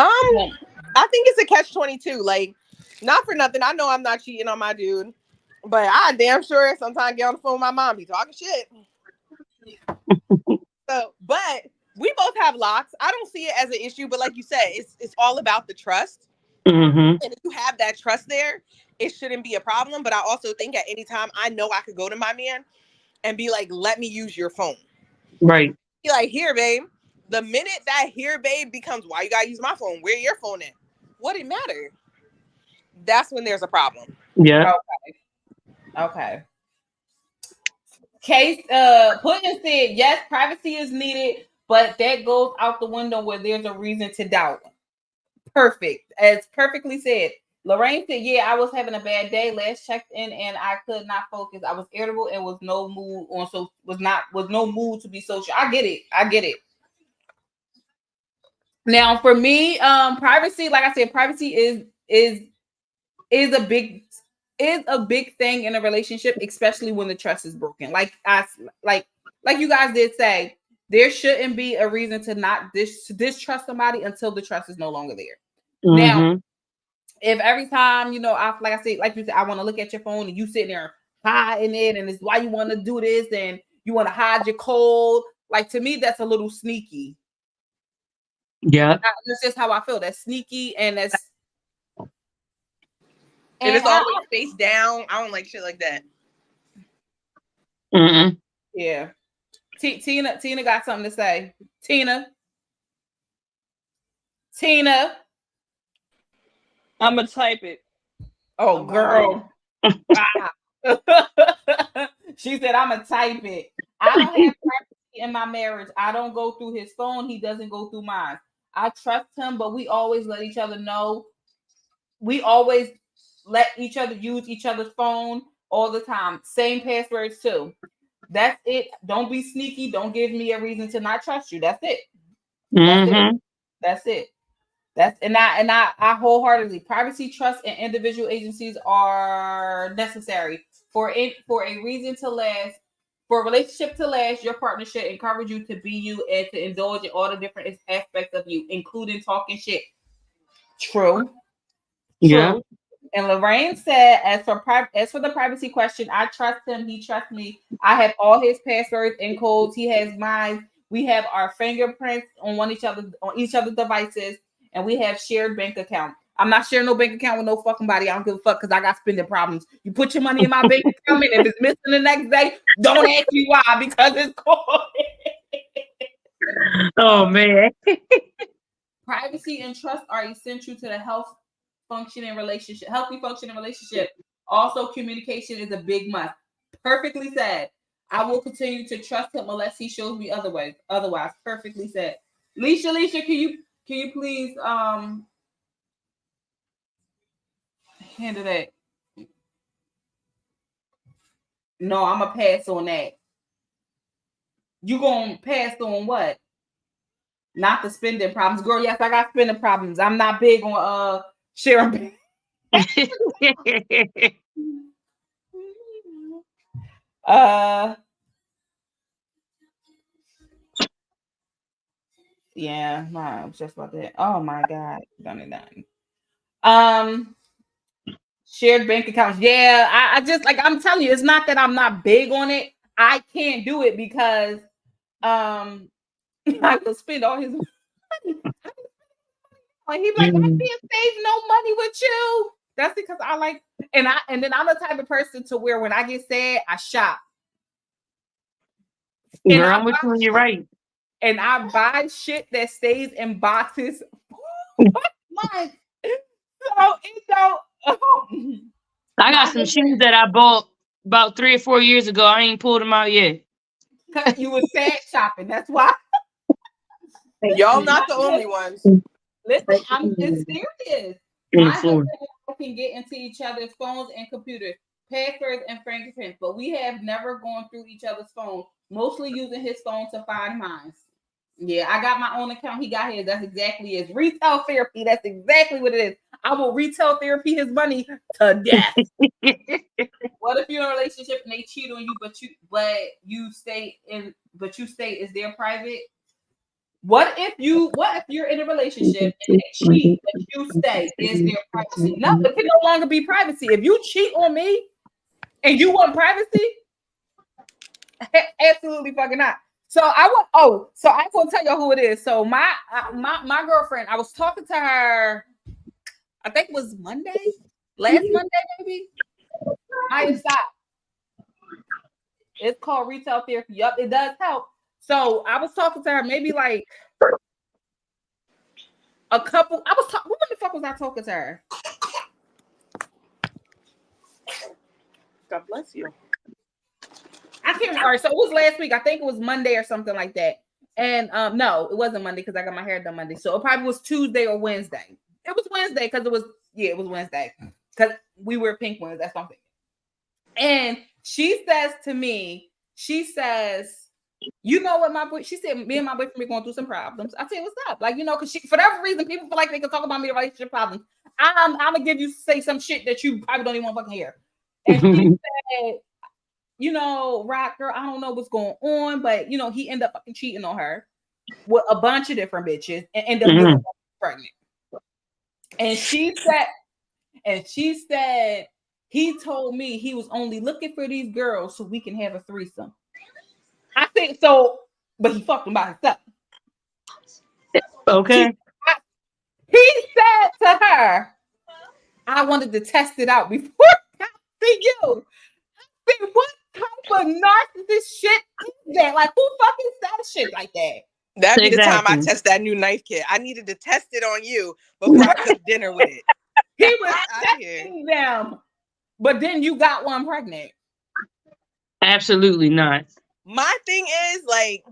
I think it's a catch-22. Like, not for nothing. I know I'm not cheating on my dude, but I damn sure sometimes get on the phone with my mom, be talking shit. So, but we both have locks. I don't see it as an issue, but like you said, it's all about the trust. Mm-hmm. And if you have that trust there, it shouldn't be a problem. But I also think at any time I know I could go to my man and be like, let me use your phone. Right. Be like, here, babe. The minute that here, babe, becomes, why you gotta use my phone? Where your phone at? What it matter? That's when there's a problem. Yeah. Okay. Case Puddin said yes, privacy is needed, but that goes out the window where there's a reason to doubt. Perfect. As perfectly said. Lorraine said, yeah, I was having a bad day. Last checked in and I could not focus. I was irritable and was no mood was no mood to be social. I get it. Now for me, privacy, like I said, privacy is a big thing in a relationship, especially when the trust is broken. Like like you guys did say, there shouldn't be a reason to not distrust somebody until the trust is no longer there. Now, if every time, you know, like I said, like you said, I want to look at your phone and you sitting there hiding it, and it's why you want to do this, and you want to hide your cold. Like, to me, that's a little sneaky. Yeah. That's just how I feel. That's sneaky, and that's. And it's always face down. I don't like shit like that. Yeah. Tina got something to say. Tina. I'm gonna type it. Oh, girl. She said, I'm gonna type it. I don't have privacy in my marriage. I don't go through his phone. He doesn't go through mine. I trust him, but we always let each other know. We always let each other use each other's phone all the time. Same passwords too. That's it. Don't be sneaky. Don't give me a reason to not trust you. That's it. That's it. And I wholeheartedly, privacy, trust, and individual agencies are necessary for a reason to last. For a relationship to last, your partner should encourage you to be you and to indulge in all the different aspects of you, including talking shit. True. Yeah. And Lorraine said, as for the privacy question, I trust him. He trusts me. I have all his passwords and codes. He has mine. We have our fingerprints on each other's devices, and we have shared bank accounts. I'm not sharing no bank account with no fucking body. I don't give a fuck because I got spending problems. You put your money in my bank account, and if it's missing the next day, don't ask me why, because it's cold. Oh man. Privacy and trust are essential to the healthy functioning relationship. Also, communication is a big must. Perfectly said. I will continue to trust him unless he shows me otherwise. Perfectly said. Leisha, can you please handle that? No, I'm gonna pass on that. You gonna pass on what? Not the spending problems, girl. Yes, I got spending problems. I'm not big on sharing. Yeah, no, I was just about that. Oh my god, done. Shared bank accounts. Yeah, I just, like, I'm telling you, it's not that I'm not big on it. I can't do it because I will spend all his money. Like, he like, I can't save no money with you. That's because I like, and then I'm the type of person to where when I get sad, I shop. Girl, I'm with you when you're right. And I buy shit that stays in boxes. So it don't. I got some shoes that I bought about 3 or 4 years ago. I ain't pulled them out yet. You were sad shopping. That's why. Y'all not the only ones. Listen, it's serious. My husband and I can get into each other's phones and computers, passwords and fingerprints, but we have never gone through each other's phones, mostly using his phone to find mine. Yeah, I got my own account. He got his. That's exactly it. Retail therapy. That's exactly what it is. I will retail therapy his money to death. What if you're in a relationship and they cheat on you, but you stay? Is there private? What if you're in a relationship and they cheat, but you stay? Is there privacy? No, it can no longer be privacy. If you cheat on me and you want privacy, absolutely fucking not. So I will tell y'all who it is. So my girlfriend, I was talking to her, I think it was last Monday maybe. I stopped. It's called retail therapy. Yup, it does help. So I was talking to her maybe like a couple. What the fuck was I talking to her? God bless you. I can't remember. So it was last week. I think it was Monday or something like that. And no, it wasn't Monday because I got my hair done Monday. So it probably was Tuesday or Wednesday. It was Wednesday because it was Wednesday because we wear pink ones. That's something. And she says to me, you know what, she said, me and my boyfriend are going through some problems. I said, what's up? Like, because for whatever reason, people feel like they can talk about me relationship problems. I'm gonna say some shit that you probably don't even want to fucking hear. And she said, you know, Rock girl, I don't know what's going on, but you know, he ended up fucking cheating on her with a bunch of different bitches and ended up getting pregnant. And she said, he told me he was only looking for these girls so we can have a threesome. I think so, but he fucked them by himself. Okay. He said to her, I wanted to test it out before I see you. What type of narcissist shit is that? Like, who fucking says shit like that? That'd be the time I Exactly. test that new knife kit. I needed to test it on you before I cooked dinner with it. He was Out here. testing them, but then you got one pregnant. Absolutely not. My thing is, like,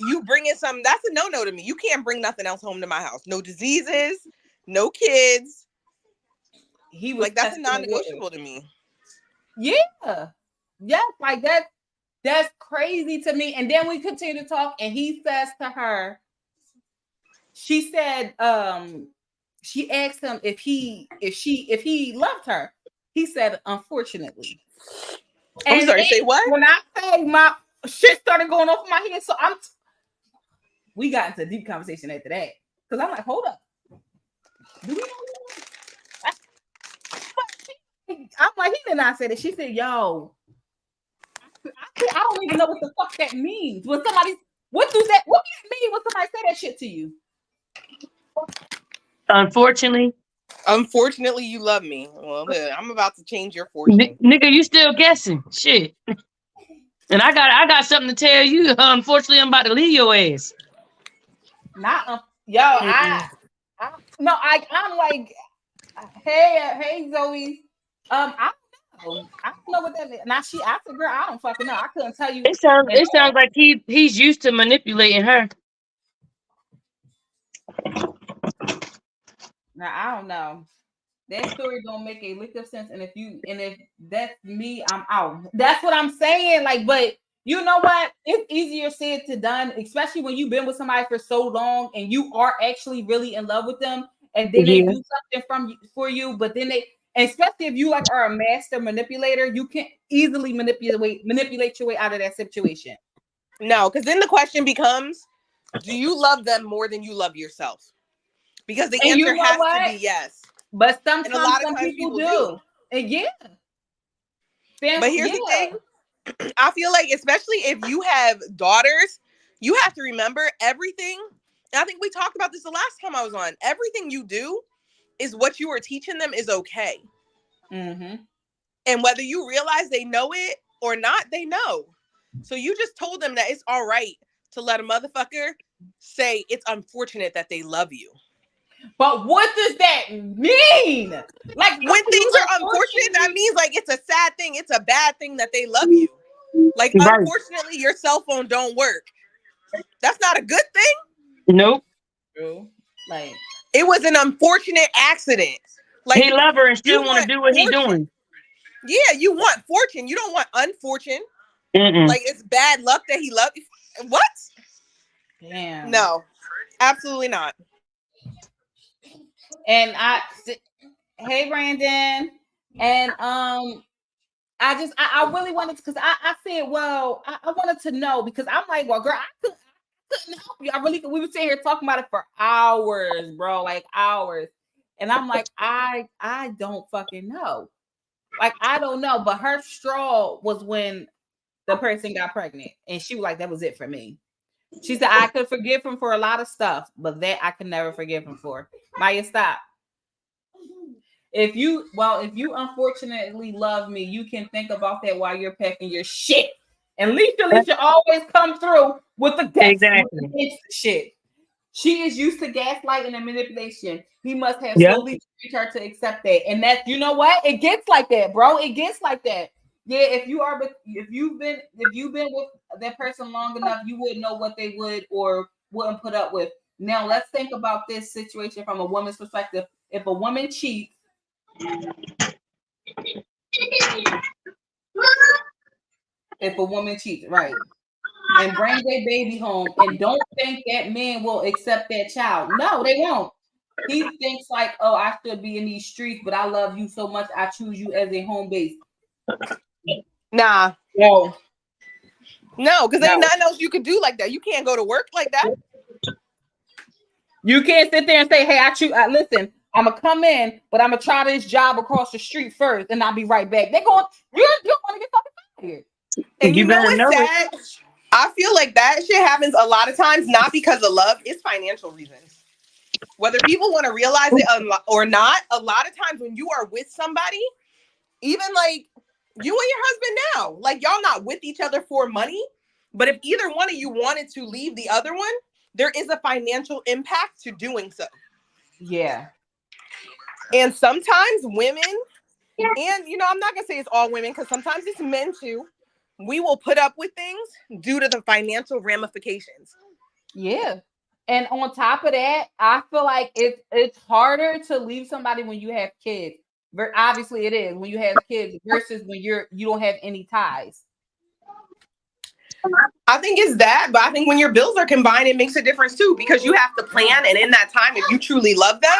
you bringing something, that's a no-no to me. You can't bring nothing else home to my house. No diseases, no kids. He was Like, that's a testing the non-negotiable to me. Yeah. Yes, like that's crazy to me. And then we continue to talk, and he says to her, she said, she asked him if he loved her. He said, unfortunately. I'm sorry, say what? When I say my shit started going off my head, so we got into a deep conversation after that. Because I'm like, hold up. Do we know? I'm like, he did not say that. She said, yo, I don't even know what the fuck that means. What does that mean when somebody say that shit to you? Unfortunately, you love me. Well, look, I'm about to change your fortune. Nigga, you still guessing. Shit. And I got something to tell you. Unfortunately, I'm about to leave your ass. I'm like, hey Zoe. I don't know what that means. Now she asked the girl, I don't fucking know. I couldn't tell you. It sounds like he's used to manipulating her. Now I don't know. That story don't make a lick of sense. And if that's me, I'm out. That's what I'm saying. Like, but you know what? It's easier said to done, especially when you've been with somebody for so long and you are actually really in love with them, and then they do something for you, but then especially if you like are a master manipulator, you can easily manipulate your way out of that situation. No, because then the question becomes, do you love them more than you love yourself? Because the answer has to be yes. But sometimes a lot of times people do. And yeah. But here's the thing. I feel like, especially if you have daughters, you have to remember everything. And I think we talked about this the last time I was on. Everything you do is what you are teaching them is okay. Mm-hmm. And whether you realize they know it or not, they know. So you just told them that it's all right to let a motherfucker say it's unfortunate that they love you. But what does that mean? Like, when things are unfortunate, that means like it's a sad thing. It's a bad thing that they love you. Like, unfortunately, your cell phone don't work. That's not a good thing. Nope. Like, it was an unfortunate accident. Like, he love her and still want to do what he's doing. Yeah, you want fortune. You don't want unfortunate. Like, it's bad luck that he loved you. What? Damn. No, absolutely not. And hey Brandon, and I really wanted to, because I said, well, I wanted to know, because I'm like, well, girl, I couldn't help you. We were sitting here talking about it for hours, bro, like hours. And I'm like, I don't fucking know. Like, I don't know. But her straw was when the person got pregnant, and she was like, that was it for me. She said, I could forgive him for a lot of stuff, but that I could never forgive him for. Maya, stop. If you unfortunately love me, you can think about that while you're packing your shit. And Lisa always come through with the shit. She is used to gaslighting and manipulation. He must have slowly trained her to accept that. And that, you know what? It gets like that, bro. It gets like that. Yeah, if you've been with that person long enough, you wouldn't know what they would or wouldn't put up with. Now let's think about this situation from a woman's perspective. If a woman cheats, right, and bring their baby home and don't think that man will accept that child. No, they won't. He thinks like, oh, I should be in these streets, but I love you so much, I choose you as a home base. Nah. No. No, because there ain't No. nothing else you could do like that. You can't go to work like that. You can't sit there and say, "Hey, listen, I'm gonna come in, but I'm gonna try this job across the street first, and I'll be right back." They're going, you're going to get fucking fired. And you know better know what's it. sad? I feel like that shit happens a lot of times, not because of love, it's financial reasons. Whether people want to realize it or not, a lot of times when you are with somebody, even like you and your husband now, like y'all not with each other for money, but if either one of you wanted to leave the other one, there is a financial impact to doing so. Yeah. And sometimes women, and I'm not gonna say it's all women because sometimes it's men too, we will put up with things due to the financial ramifications. Yeah. And on top of that, I feel like it's harder to leave somebody when you have kids. Obviously, it is when you have kids versus when you don't have any ties. I think it's that, but I think when your bills are combined, it makes a difference too, because you have to plan. And in that time, if you truly love them,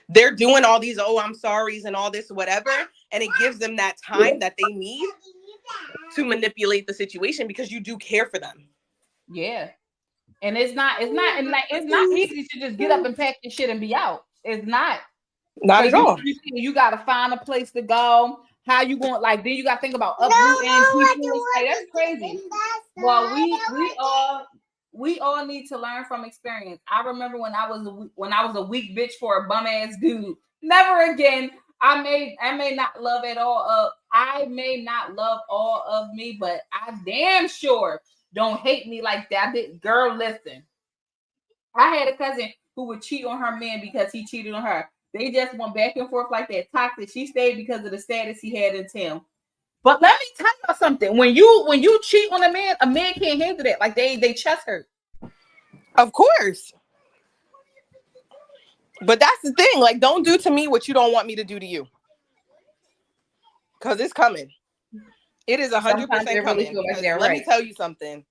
they're doing all these, oh, I'm sorry's and all this, whatever. And it gives them that time that they need to manipulate the situation because you do care for them. Yeah. And it's not easy to just get up and pack your shit and be out. It's not. Not at all. You got to find a place to go. How you going? Like, then you got to think about uprooting people. Like, that's crazy. Well, we all need to learn from experience. I remember when I was a weak bitch for a bum ass dude. Never again. I may not love it all. I may not love all of me, but I damn sure don't hate me like that. Girl, listen. I had a cousin who would cheat on her man because he cheated on her. They just went back and forth like that. Toxic. She stayed because of the status he had in Tim. But let me tell you something. When you cheat on a man can't handle that. Like they chest hurt. Of course. But that's the thing. Like, don't do to me what you don't want me to do to you. Because it's coming. It is 100% coming. Really like let me tell you something.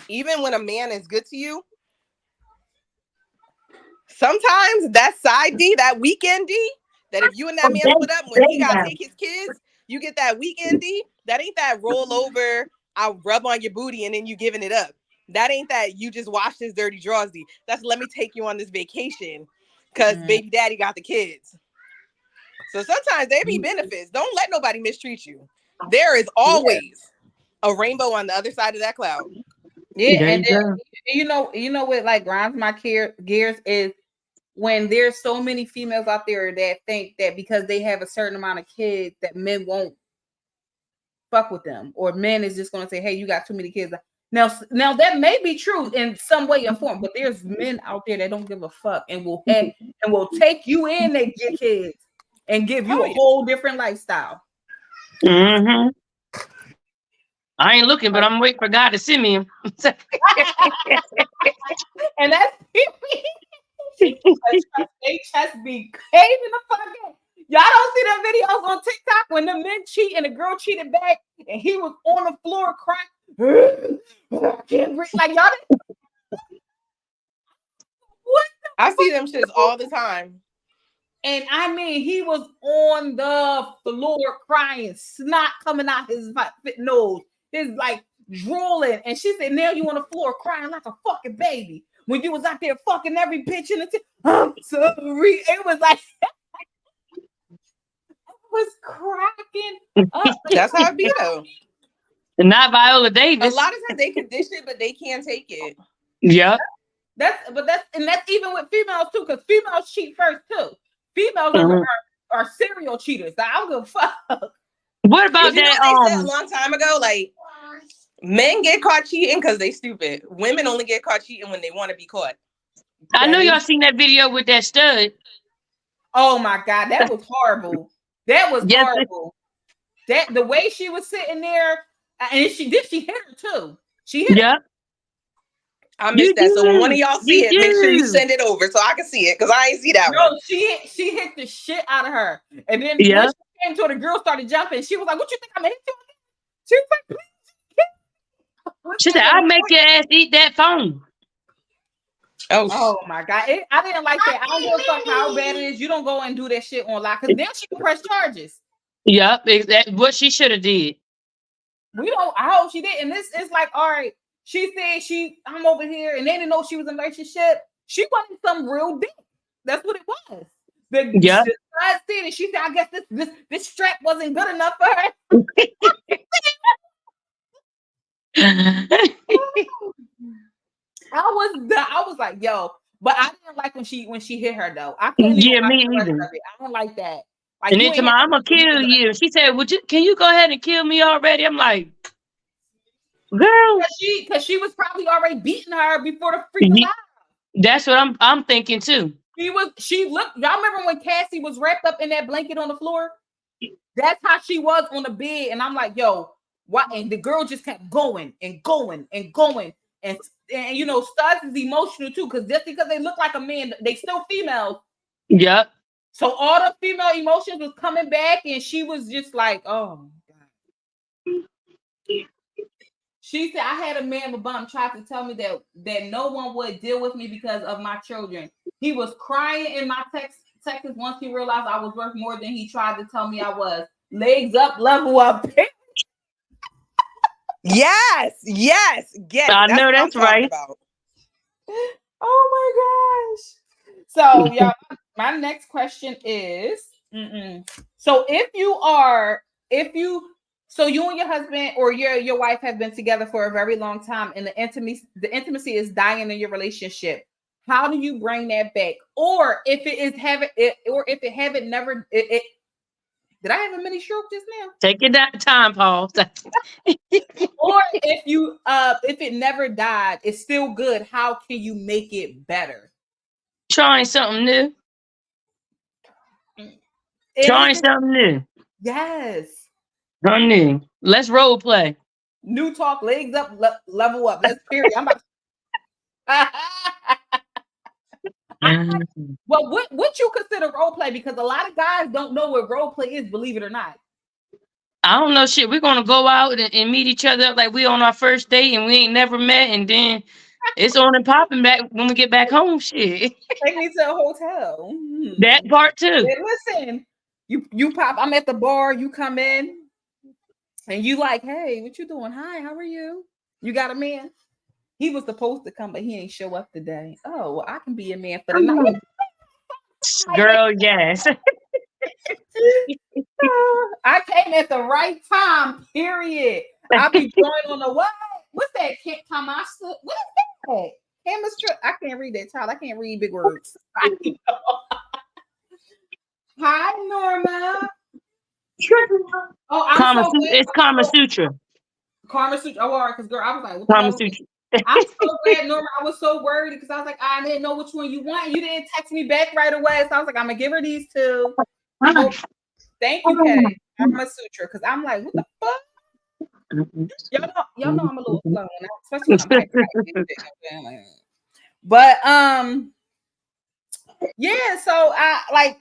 Even when a man is good to you, sometimes that side D, that weekend D, that if you and that man split up when he got to take his kids, you get that weekend D. That ain't that roll over, I'll rub on your booty and then you giving it up. That ain't that you just wash his dirty drawers D. That's let me take you on this vacation because baby daddy got the kids. So sometimes there be benefits. Don't let nobody mistreat you. There is always a rainbow on the other side of that cloud. Yeah, and then, you know what like grinds my gears is when there's so many females out there that think that because they have a certain amount of kids that men won't fuck with them, or men is just going to say, "Hey, you got too many kids." Now that may be true in some way and form, but there's men out there that don't give a fuck and will take you in and get kids and give you a whole different lifestyle. Mm-hmm. I ain't looking, but I'm waiting for God to send me him. And that's they just be caving the fuck in. Y'all don't see them videos on TikTok when the men cheat and the girl cheated back and he was on the floor crying. I can't breathe. Like y'all. What? I see them shits all the time. And I mean, he was on the floor crying, snot coming out his nose, his like drooling. And she said, "Now you on the floor crying like a fucking baby when you was out there fucking every bitch in the I'm sorry." It was like was cracking up. That's how it be though. Not Viola Davis. A lot of times they can dish it, but they can't take it. Yeah. That's even with females too, because females cheat first too. Females are serial cheaters. I don't give a fuck. What about that? They said a long time ago, like men get caught cheating because they stupid. Women only get caught cheating when they want to be caught. I know y'all seen that video with that stud. Oh my god, that was horrible. That was horrible. That the way she was sitting there, and she hit her too. She hit her. I missed that. So when one of y'all see it, make sure you send it over so I can see it, because I ain't see that one. No, she hit the shit out of her. And then when she came to her, the girl started jumping. She was like, "What you think I'm gonna hit you?" She was like, "Please." She said, "I'll make your ass eat that phone." Oh my god. I didn't like that. I don't give a fuck how bad it is. You don't go and do that shit online, because then she can press charges. Yep, exactly what she should have did. We don't. I hope she did. And this is like, all right. She said I'm over here, and they didn't know she was in a relationship. She wanted some real dick. That's what it was. The Yeah. side said, and she said, I guess this strap wasn't good enough for her. I was like, yo, but I didn't like when she hit her though. I couldn't even watch me the rest either. of it. I don't like that. Like, And you then ain't tomorrow, I'm gonna kill you. She said, can you go ahead and kill me already? I'm like, girl, because she was probably already beating her before the freaking live. That's what I'm thinking too. She looked, y'all remember when Cassie was wrapped up in that blanket on the floor? That's how she was on the bed. And I'm like, yo, what? And the girl just kept going and going and going. And you know, Studs is emotional too, because just because they look like a man, they still females. Yep. So all the female emotions was coming back, and she was just like, oh my God. She said, I had a man with bum tried to tell me that no one would deal with me because of my children. He was crying in my text once he realized I was worth more than he tried to tell me I was. Legs up, level up. Yes. I know that's right. About. Oh my gosh. So, y'all, my next question is, so so you and your husband or your wife have been together for a very long time, and the intimacy is dying in your relationship. How do you bring that back? Or if it never did I have a mini stroke just now? Take it that time, Paul. Or if it never died, it's still good. How can you make it better? Trying something new. Trying something new. Yes. Honey, let's role play. New talk, legs up, level up. Let's period. I'm about well, what you consider role play? Because a lot of guys don't know what role play is, believe it or not. I don't know shit. We're gonna go out and meet each other like we on our first date and we ain't never met, and then it's on and popping back when we get back home. Shit. Take me to a hotel. That part too. Yeah, listen, you pop. I'm at the bar. You come in, and you like, hey, what you doing? Hi, how are you? You got a man? He was supposed to come, but he ain't show up today. Oh, well, I can be a man for the night. Girl, yes. I came at the right time, period. I'll be joined on the what? What's that? Kamasa? What is that? Chemistry? I can't read that, child. I can't read big words. Hi, Norma. Oh, it's Kama Sutra. Karma Sutra. Oh, all right, because girl, I was like, what Kama Sutra. I'm so glad, Norma. I was so worried because I was like, I didn't know which one you want. You didn't text me back right away. So I was like, I'm gonna give her these two. Oh, thank you, Kay. Karma Sutra. Because I'm like, what the fuck? Y'all know I'm a little slow, especially when I'm hyped. But yeah, so I like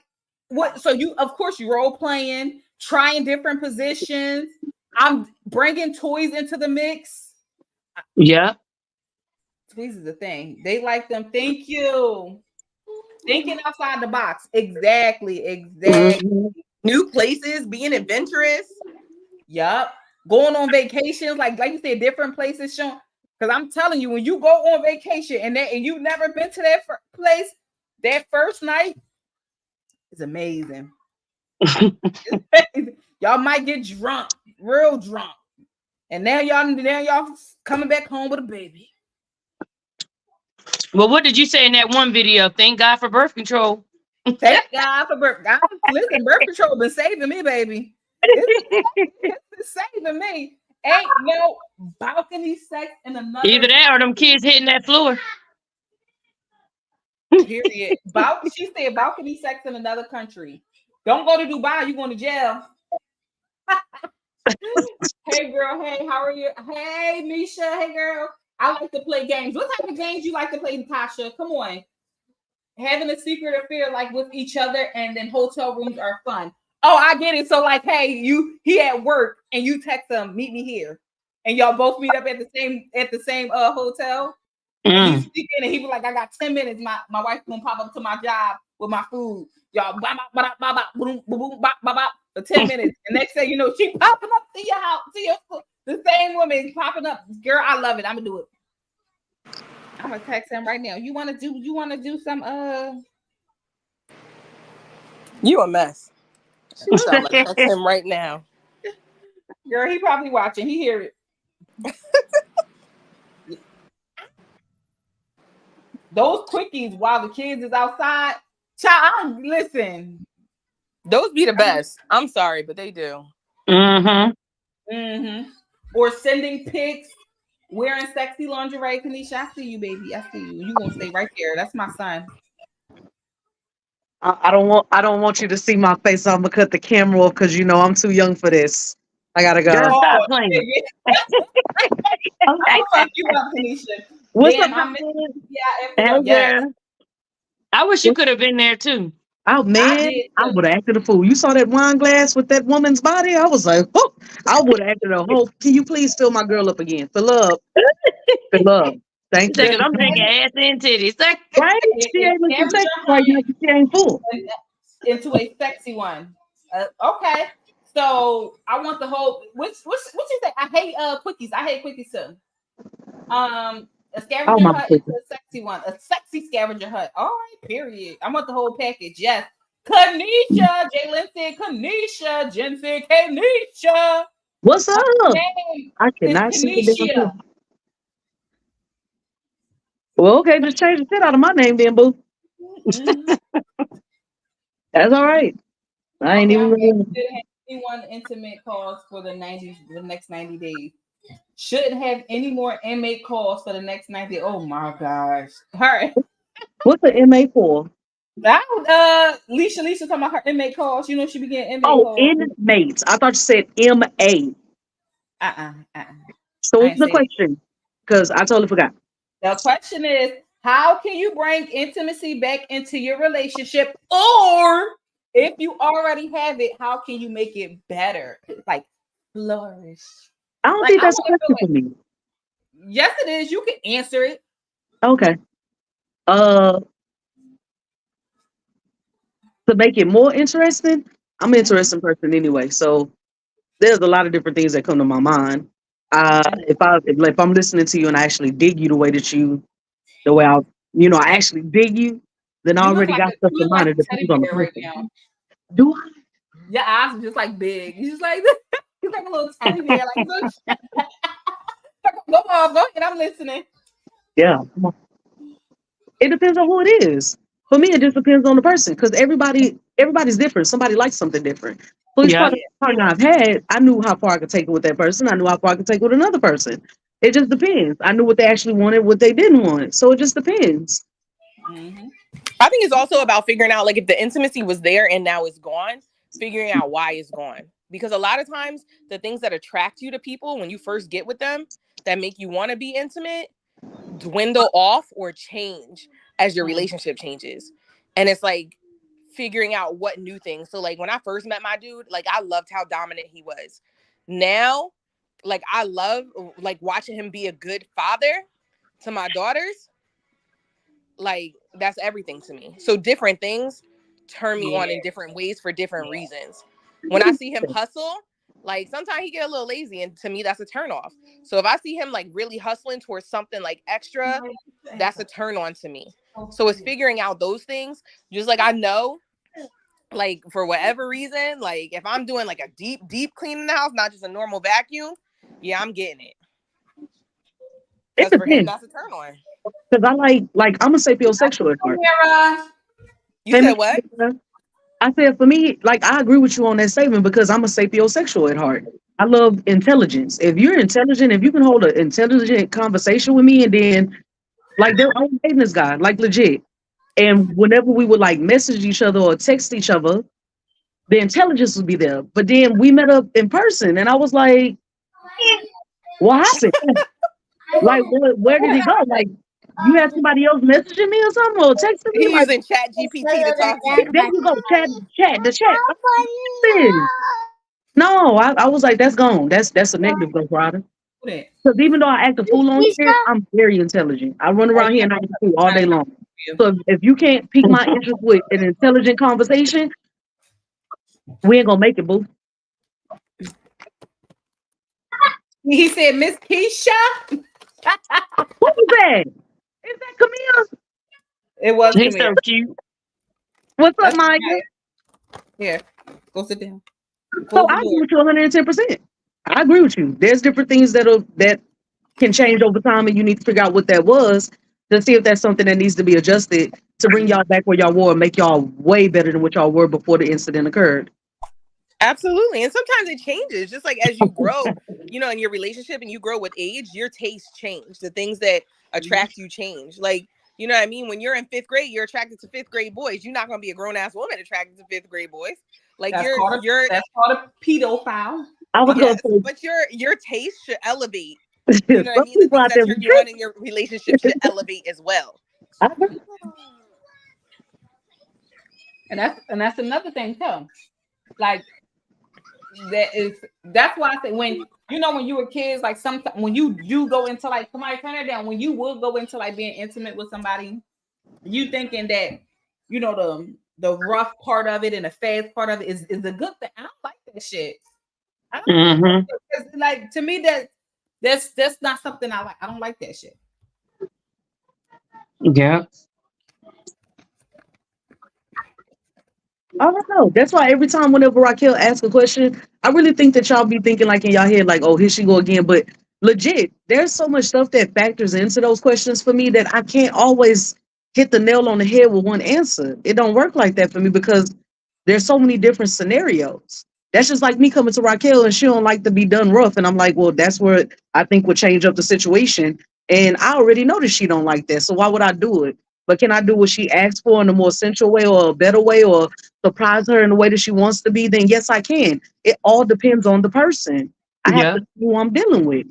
what so you of course you role playing, trying different positions. I'm bringing toys into the mix. Yeah. Toys is the thing. They like them. Thank you. Thinking outside the box. Exactly. Mm-hmm. New places, being adventurous. Yup. Going on vacations, like you said, different places. Showing because I'm telling you, when you go on vacation and you've never been to that place, that first night is amazing. Y'all might get drunk, real drunk, and now y'all coming back home with a baby. Well, what did you say in that one video? Thank God for birth control. Thank God for birth. God, listen, birth control been saving me, baby. It's been saving me. Ain't no balcony sex in another. Either that or them kids hitting that floor. Period. She said balcony sex in another country. Don't go to Dubai. You going to jail. Hey girl. Hey, how are you? Hey Misha. Hey girl. I like to play games. What type of games you like to play, Natasha? Come on. Having a secret affair like with each other, and then hotel rooms are fun. Oh, I get it. So like, hey, he at work and you text him, meet me here, and y'all both meet up at the same hotel. And he's speaking, and he be like, I got 10 minutes. My wife gonna pop up to my job with my food. Y'all for 10 minutes. And next thing you know, she popping up to your house, to your The same woman popping up. Girl, I love it. I'm gonna do it. I'm gonna text him right now. You wanna do some You a mess. She said, I'm gonna text him right now. girl, he probably watching. He hear it. Those quickies while the kids is outside. Child, listen. Those be the best. I'm sorry, but they do. Or sending pics, wearing sexy lingerie. Kanisha, I see you, baby. I see you. You gonna stay right there. That's my son. I don't want you to see my face. So I'm gonna cut the camera off because you know I'm too young for this. I gotta Girl, go. stop Oh, playing. baby. I'm gonna fuck you up, Kanisha. What's Damn, up, I miss man? yeah, Hey, yes. girl. I wish you could have been there too. Oh I man, did I too. would have acted a fool. You saw that wine glass with that woman's body? I was like, oh, I would have acted a whole. Can you please fill my girl up again? Fill up, fill up. Thank you. Because I'm drinking ass and titties. Right? She It ain't looking scared sexy your right now. 'Cause She ain't full. heart into a sexy one. Okay. So I want the whole which you say? I hate quickies. I hate quickies too. A Oh scavenger my hunt into goodness. a sexy one. A sexy scavenger hunt. All right, period. I want the whole package. Yes. Kanisha. Jalen said Kanisha. Jen said Kanisha. What's Her up? name I is cannot see the damn thing. Kanisha. Well, okay, just change the shit out of my name then, boo. Mhm. That's all right. I ain't Okay, even I'm ready. really. Shouldn't have anyone intimate calls for the next 90 days. Shouldn't have any more inmate calls for the next 90. Oh my gosh. Her What's the MA for? Leisha talking about her inmate calls. You know she be getting inmate Oh, calls. inmates. I thought you said MA. Uh-uh. So I what's ain't the say that. question? Because I totally forgot. The question is, how can you bring intimacy back into your relationship? Or if you already have it, how can you make it better? Like flourish. I don't Like think I that's a want to feel question for like, me. yes, it is. You can answer it. Okay. Uh, to make it more interesting, I'm an interesting person anyway. So there's a lot of different things that come to my mind. If I'm listening to you and I actually dig you the way I actually dig you, then I already got stuff You in look mind. like It a teddy depends on the bear right person. now. Do I? Your eyes are just like big. You just like he's like a little teddy bear. Like go on, go ahead. I'm listening. Yeah. Come on. It depends on who it is. For me, it just depends on the person because everybody's different. Somebody likes something different. So each Yeah. partner I've had, I knew how far I could take it with that person. I knew how far I could take it with another person. It just depends. I knew what they actually wanted, what they didn't want. So it just depends. Mm-hmm. I think it's also about figuring out, like, if the intimacy was there and now it's gone, figuring out why it's gone. Because a lot of times the things that attract you to people when you first get with them that make you want to be intimate dwindle off or change as your relationship changes. And it's like figuring out what new things. So like when I first met my dude, like I loved how dominant he was. Now, like I love like watching him be a good father to my daughters. Like that's everything to me. So different things turn me on in different ways for different reasons. When I see him hustle, like sometimes he get a little lazy, and to me that's a turn off. So if I see him like really hustling towards something like extra, that's a turn on to me. So it's figuring out those things. Just like I know, like for whatever reason, like if I'm doing like a deep clean in the house, not just a normal vacuum, yeah, I'm getting it. It Because for him, depends. that's a turn on. Because I like I'm a sapiosexual at heart. You said what? I said for me, like I agree with you on that statement because I'm a sapiosexual at heart. I love intelligence. If you're intelligent, if you can hold an intelligent conversation with me, and then like I was dating this guy, like legit. And whenever we would like message each other or text each other, the intelligence would be there. But then we met up in person, and I was like, "What happened? Like, where did it go? Like, you had somebody else messaging me or something, or texting me? He Like, using Chat GPT to talk to you. there you go, the chat. Listen. No, I was like, that's gone. That's a negative Ghost Rider. Because even though I act a fool on here, I'm very intelligent. I run around here and I act a fool all day long. So if you can't pique my interest with an intelligent conversation, we ain't gonna make it, boo. He said, Miss Keisha. What was that? Is that Camille? It was He's Camille. so cute. What's up, That's Maya? Here, go sit down. So Close the I agree door. with you 110%. I agree with you. There's different things that can change over time, and you need to figure out what that was to see if that's something that needs to be adjusted to bring y'all back where y'all were and make y'all way better than what y'all were before the incident occurred. Absolutely. And sometimes it changes, just like as you grow, in your relationship and you grow with age, your tastes change. The things that attract you change. Like, you know what I mean? When you're in 5th grade, you're attracted to 5th grade boys. You're not going to be a grown ass woman attracted to 5th grade boys. Like That's you're called a pedophile. I was yes, gonna but your taste should elevate. say, You know what I some mean? The people things out that there turn be you on in your relationship should elevate as well. tripping. And that's another thing too. Like that's why I say when you were kids, like sometimes when you do go into like somebody turn it down, when you will go into like being intimate with somebody, you thinking that the rough part of it and the fast part of it is a good thing. I don't like that shit. I don't like Mm-hmm. that shit. 'Cause, like to me that's not something I like. I don't like that shit. Yeah. I don't know. That's why every time whenever Raquel asks a question, I really think that y'all be thinking like in y'all head, like, oh, here she go again. But legit, there's so much stuff that factors into those questions for me that I can't always hit the nail on the head with one answer. It don't work like that for me because there's so many different scenarios. That's just like me coming to Raquel and she don't like to be done rough. And I'm like, well, that's where I think would change up the situation. And I already know that she don't like that. So why would I do it? But can I do what she asked for in a more sensual way or a better way or surprise her in the way that she wants to be? Then yes, I can. It all depends on the person. I have Yeah. to see who I'm dealing with.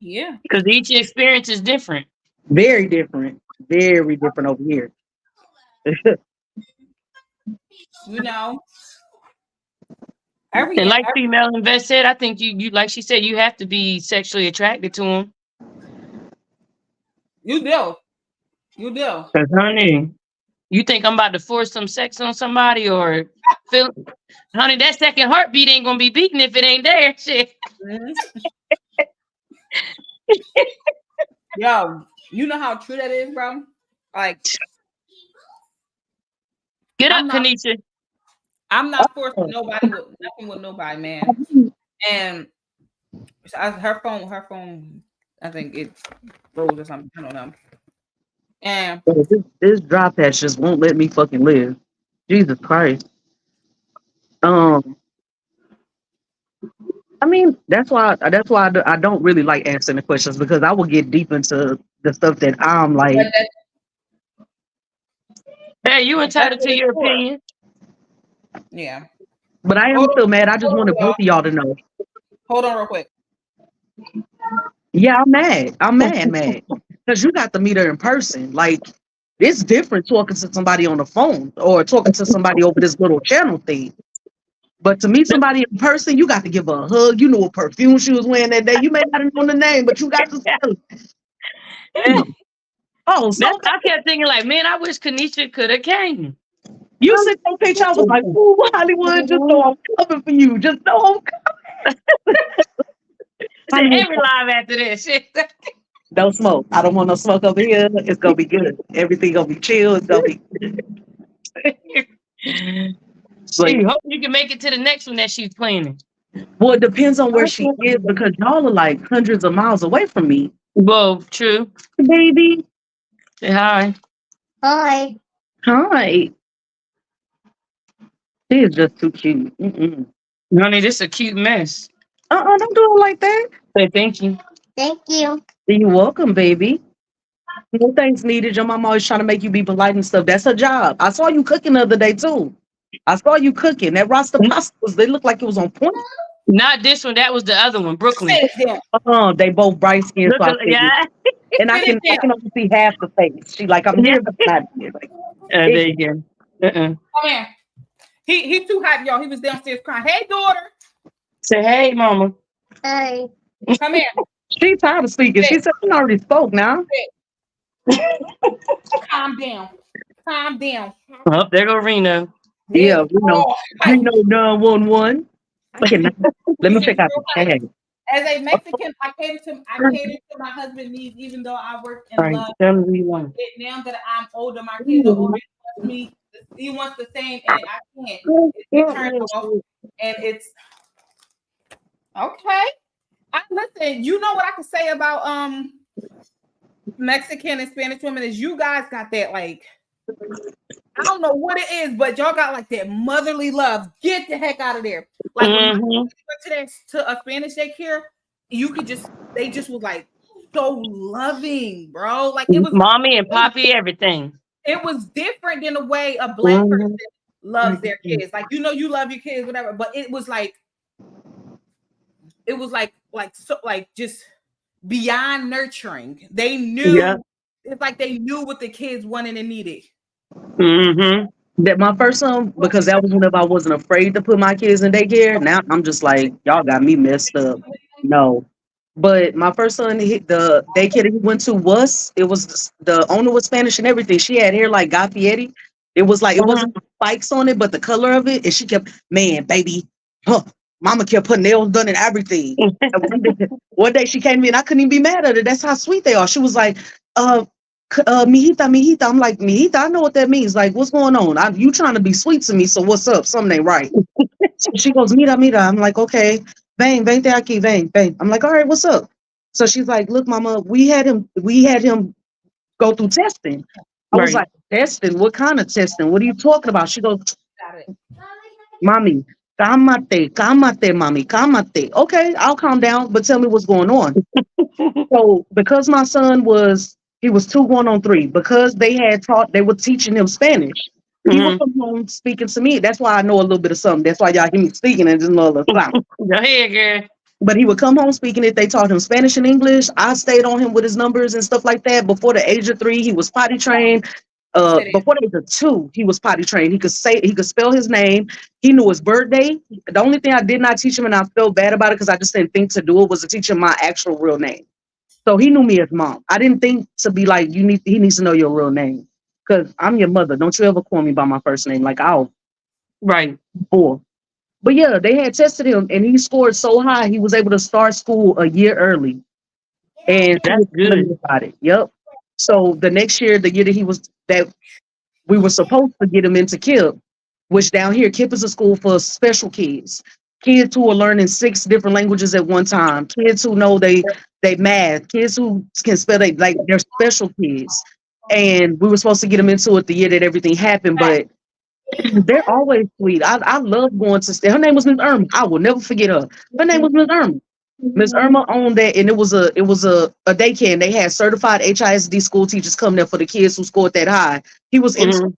Yeah. Because each experience is different. Very different. Very different over here. You know, every And like female invest said, I think you like she said, you have to be sexually attracted to him. you do. You do. Cause honey, you think I'm about to force some sex on somebody or feel, honey, that second heartbeat ain't gonna be beating if it ain't there. Shit. Mhm. Yo, you know how true that is, bro? Like Get I'm up, not Kanisha. I'm not forcing nobody with nothing with nobody, man. And her phone, I think it froze or something. I don't know. And This dry patch just won't let me fucking live. Jesus Christ. Um, I mean, that's why I don't really like answering the questions because I will get deep into the stuff that I'm but like, Hey, you that's entitled what to it's your for. opinion. Yeah. but I am still mad. I just Hold on, wanted y'all. both of y'all to know. Hold on real quick. Yeah, I'm mad. I'm mad. Because you got to meet her in person. Like, it's different talking to somebody on the phone or talking to somebody over this little channel thing. But to meet somebody in person, you got to give her a hug. You know what perfume she was wearing that day. You may not have known the name, but you got to smell it. Oh, so That's I kept thinking like, man, I wish Kanisha could have came. you sent that picture. I was like, ooh, Hollywood, just know I'm coming for you. Just know Said I'm every live after this shit. no smoke. I don't want no smoke over here. It's gonna be good. Everything gonna be chill. It's gonna be like, She hope you can make it to the next one that she's planning. well, it depends on where she is because y'all are like hundreds of miles away from me. Well, true. Baby. Say hi. Hi. Hi. She is just too cute. Honey, this a cute mess. Don't do it like that. Say thank you. Thank you. You're welcome, baby. No thanks needed. Your mom always trying to make you be polite and stuff. That's her job. I saw you cooking the other day too. I saw you cooking. That Rasta pastas, they look like it was on point. Not this one. That was the other one, Brooklyn. Sit down. They both bright skinned, Look, so I figured. yeah. And I Sit can down. only see half the face. She like, I'm Yeah. here, but not here. Like, There you go. Come here. He's too hot, y'all. He was downstairs crying. Hey, daughter. Say hey, mama. Hi. Come here. she's tired of speaking. She Sit. said, I already spoke now. Calm down. Calm down. Oh, there go Reno. Yeah, Oh, we know 911. I cannot. Let me check out the tag. As a Mexican, I cater to my husband's needs, even though I work in Right. love. Tell me what you want. Now that I'm older, my kids are older. He wants the same, and I can't. It turned off, and it's okay. Listen, you know what I can say about Mexican and Spanish women is you guys got that like I don't know what it is, but y'all got like that motherly love. Get the heck out of there. Like when I went to a Spanish daycare, you could just they just was like so loving, bro. Like it was Mommy and Poppy, everything. it was different than the way a black person loves their kids. Like you love your kids, whatever. But it was like so like just beyond nurturing. They knew it's like they knew what the kids wanted and needed. That my first son, because that was whenever I wasn't afraid to put my kids in daycare. Now I'm just like, y'all got me messed up. No. But my first son, the daycare that he went to it was the owner was Spanish and everything. She had hair like Guy Fieri. It was like, it wasn't spikes on it, but the color of it. And she kept, man, baby, mama kept putting nails done and everything. And one day she came to me and I couldn't even be mad at her. That's how sweet they are. She was like, mijita. I'm like, mijita, I know what that means. Like, what's going on? You trying to be sweet to me, so what's up? Something ain't right. So she goes, mira. I'm like, okay. Vente aquí, ven. I'm like, all right, what's up? So she's like, look, mama, we had him go through testing. I was like, testing? What kind of testing? What are you talking about? She goes, mommy, calmate, mommy, calmate. Okay, I'll calm down, but tell me what's going on. So because my son he was 2 going on 3, because they were teaching him Spanish. He would come home speaking to me. That's why I know a little bit of something. That's why y'all hear me speaking and just know a little something. Go ahead, girl. But he would come home speaking it. They taught him Spanish and English. I stayed on him with his numbers and stuff like that. Before the age of 3, he was potty trained. Before the age of 2, he was potty trained. He could spell his name. He knew his birthday. The only thing I did not teach him, and I felt bad about it because I just didn't think to do it, was to teach him my actual real name. So he knew me as mom. I didn't think to be like, he needs to know your real name. Because I'm your mother. Don't you ever call me by my first name. Like, boy. But yeah, they had tested him and he scored so high, he was able to start school a year early. And that's good about it. Yep. So the next year, the year that we were supposed to get him into KIPP, which down here, KIPP is a school for special kids. Kids who are learning 6 different languages at one time. Kids who know they math. Kids who can spell, they're special kids. And we were supposed to get them into it the year that everything happened, but they're always sweet. I love going to her name was Miss Irma. I will never forget her. Her name was Miss Irma. Miss Irma owned that, and it was a daycare, and they had certified HISD school teachers come there for the kids who scored that high. He was in.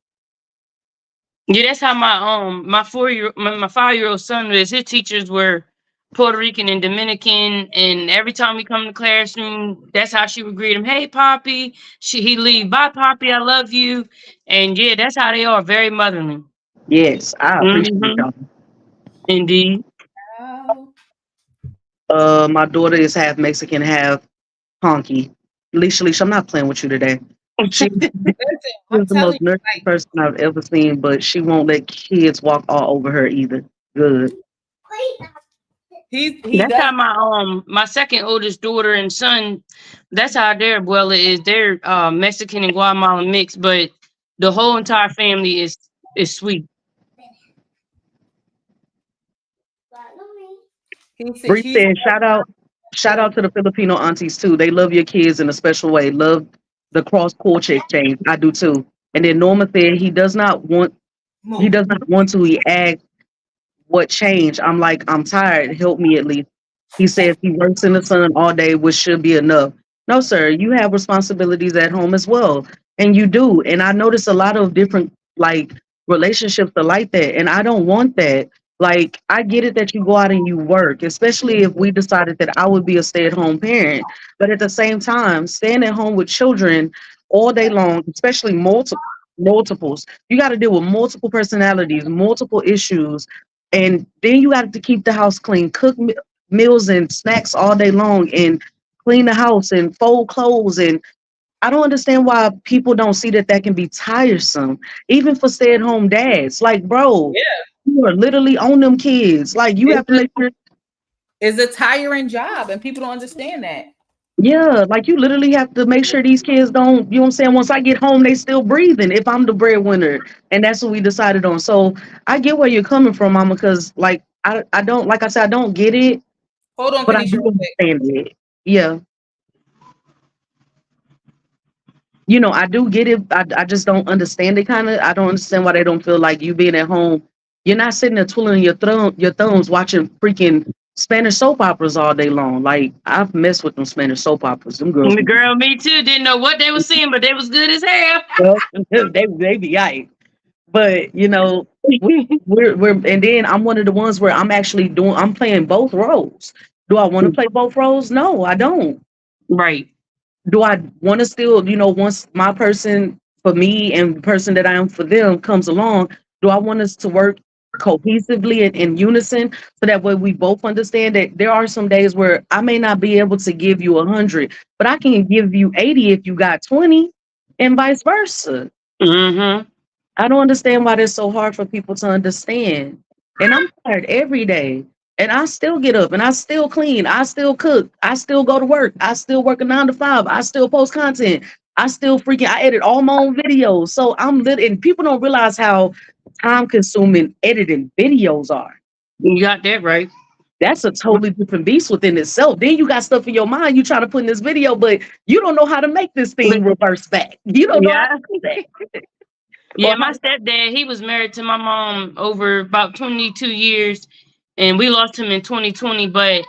Yeah, that's how my 5-year-old son is. His teachers were Puerto Rican and Dominican, and every time we come to the classroom, that's how she would greet him. Hey, Poppy. He leave. Bye, Poppy. I love you. And yeah, that's how they are. Very motherly. Yes, I appreciate y'all. Indeed. My daughter is half Mexican, half honky. Leash, I'm not playing with you today. She's the most nurturing person I've ever seen, but she won't let kids walk all over her either. Good. That's how my second oldest daughter and son, that's how their abuela is. They're Mexican and Guatemalan mix, but the whole entire family is sweet. Bree said, shout out to the Filipino aunties too. They love your kids in a special way. Love the cross culture exchange. I do too. And then Norma said he does not want to. He asked what changed. I'm like, I'm tired. Help me at least. He says he works in the sun all day, which should be enough. No, sir, you have responsibilities at home as well. And you do. And I notice a lot of different relationships are like that. And I don't want that. Like, I get it that you go out and you work, especially if we decided that I would be a stay-at-home parent. But at the same time, staying at home with children all day long, especially multiples, you got to deal with multiple personalities, multiple issues. And then you got to keep the house clean, cook meals and snacks all day long, and clean the house and fold clothes. And I don't understand why people don't see that can be tiresome, even for stay-at-home dads. Like, bro, you are literally on them kids. Like, you have to make sure It's a tiring job, and people don't understand that. Yeah, like you literally have to make sure these kids don't, you know what I'm saying? Once I get home, they still breathing if I'm the breadwinner. And that's what we decided on. So I get where you're coming from, mama, because like I don't, like I said, I don't get it, Hold on, but I Kanisha, do real quick. understand it. Yeah. You know, I do get it. I just don't understand it kind of. I don't understand why they don't feel like you being at home. You're not sitting there twiddling your thumbs watching freaking Spanish soap operas all day long. Like I've messed with them Spanish soap operas. Them girls The be girl, me too. Didn't know what they were seeing, but they was good as hell. well, they be right. But you know, we're and then I'm one of the ones where I'm playing both roles. Do I want to play both roles? No, I don't. Right. Do I want to still, you know, once my person for me and the person that I am for them comes along, do I want us to work cohesively and in unison so that way we both understand that there are some days where I may not be able to give you 100, but I can give you 80 if you got 20 and vice versa. Mm-hmm. I don't understand why it's so hard for people to understand. And I'm tired every day. And I still get up and I still clean. I still cook. I still go to work. I still work a 9 to 5. I still post content. I edit all my own videos. So I'm lit and people don't realize how time consuming editing videos are. You got that right. That's a totally different beast within itself. Then you got stuff in your mind you trying to put in this video, but you don't know how to make this thing reverse back. You don't know how Yeah. to do that. Yeah, Or my stepdad, he was married to my mom over about 22 years, and we lost him in 2020, but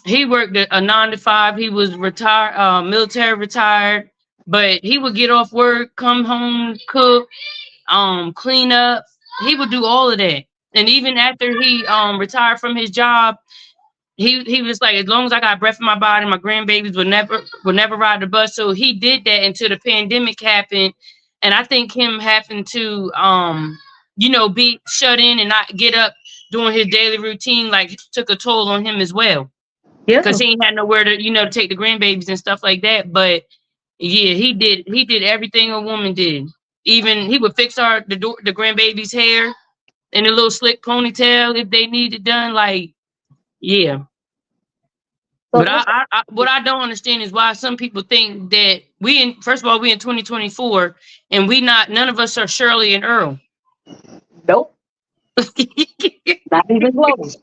he worked a 9 to 5. He was retired, military retired, but he would get off work, come home, cook, clean up. He would do all of that. And even after he retired from his job, he was like, as long as I got breath in my body, my grandbabies would never ride the bus. So he did that until the pandemic happened. And I think him having to be shut in and not get up doing his daily routine like took a toll on him as well. yeah. Because he ain't had nowhere to take the grandbabies and stuff like that. But yeah, he did everything a woman did. Even he would fix the grandbaby's hair in a little slick ponytail if they needed done. Like, yeah. So But what I don't understand is why some people think that first of all, we in 2024 and none of us are Shirley and Earl. nope, not even close.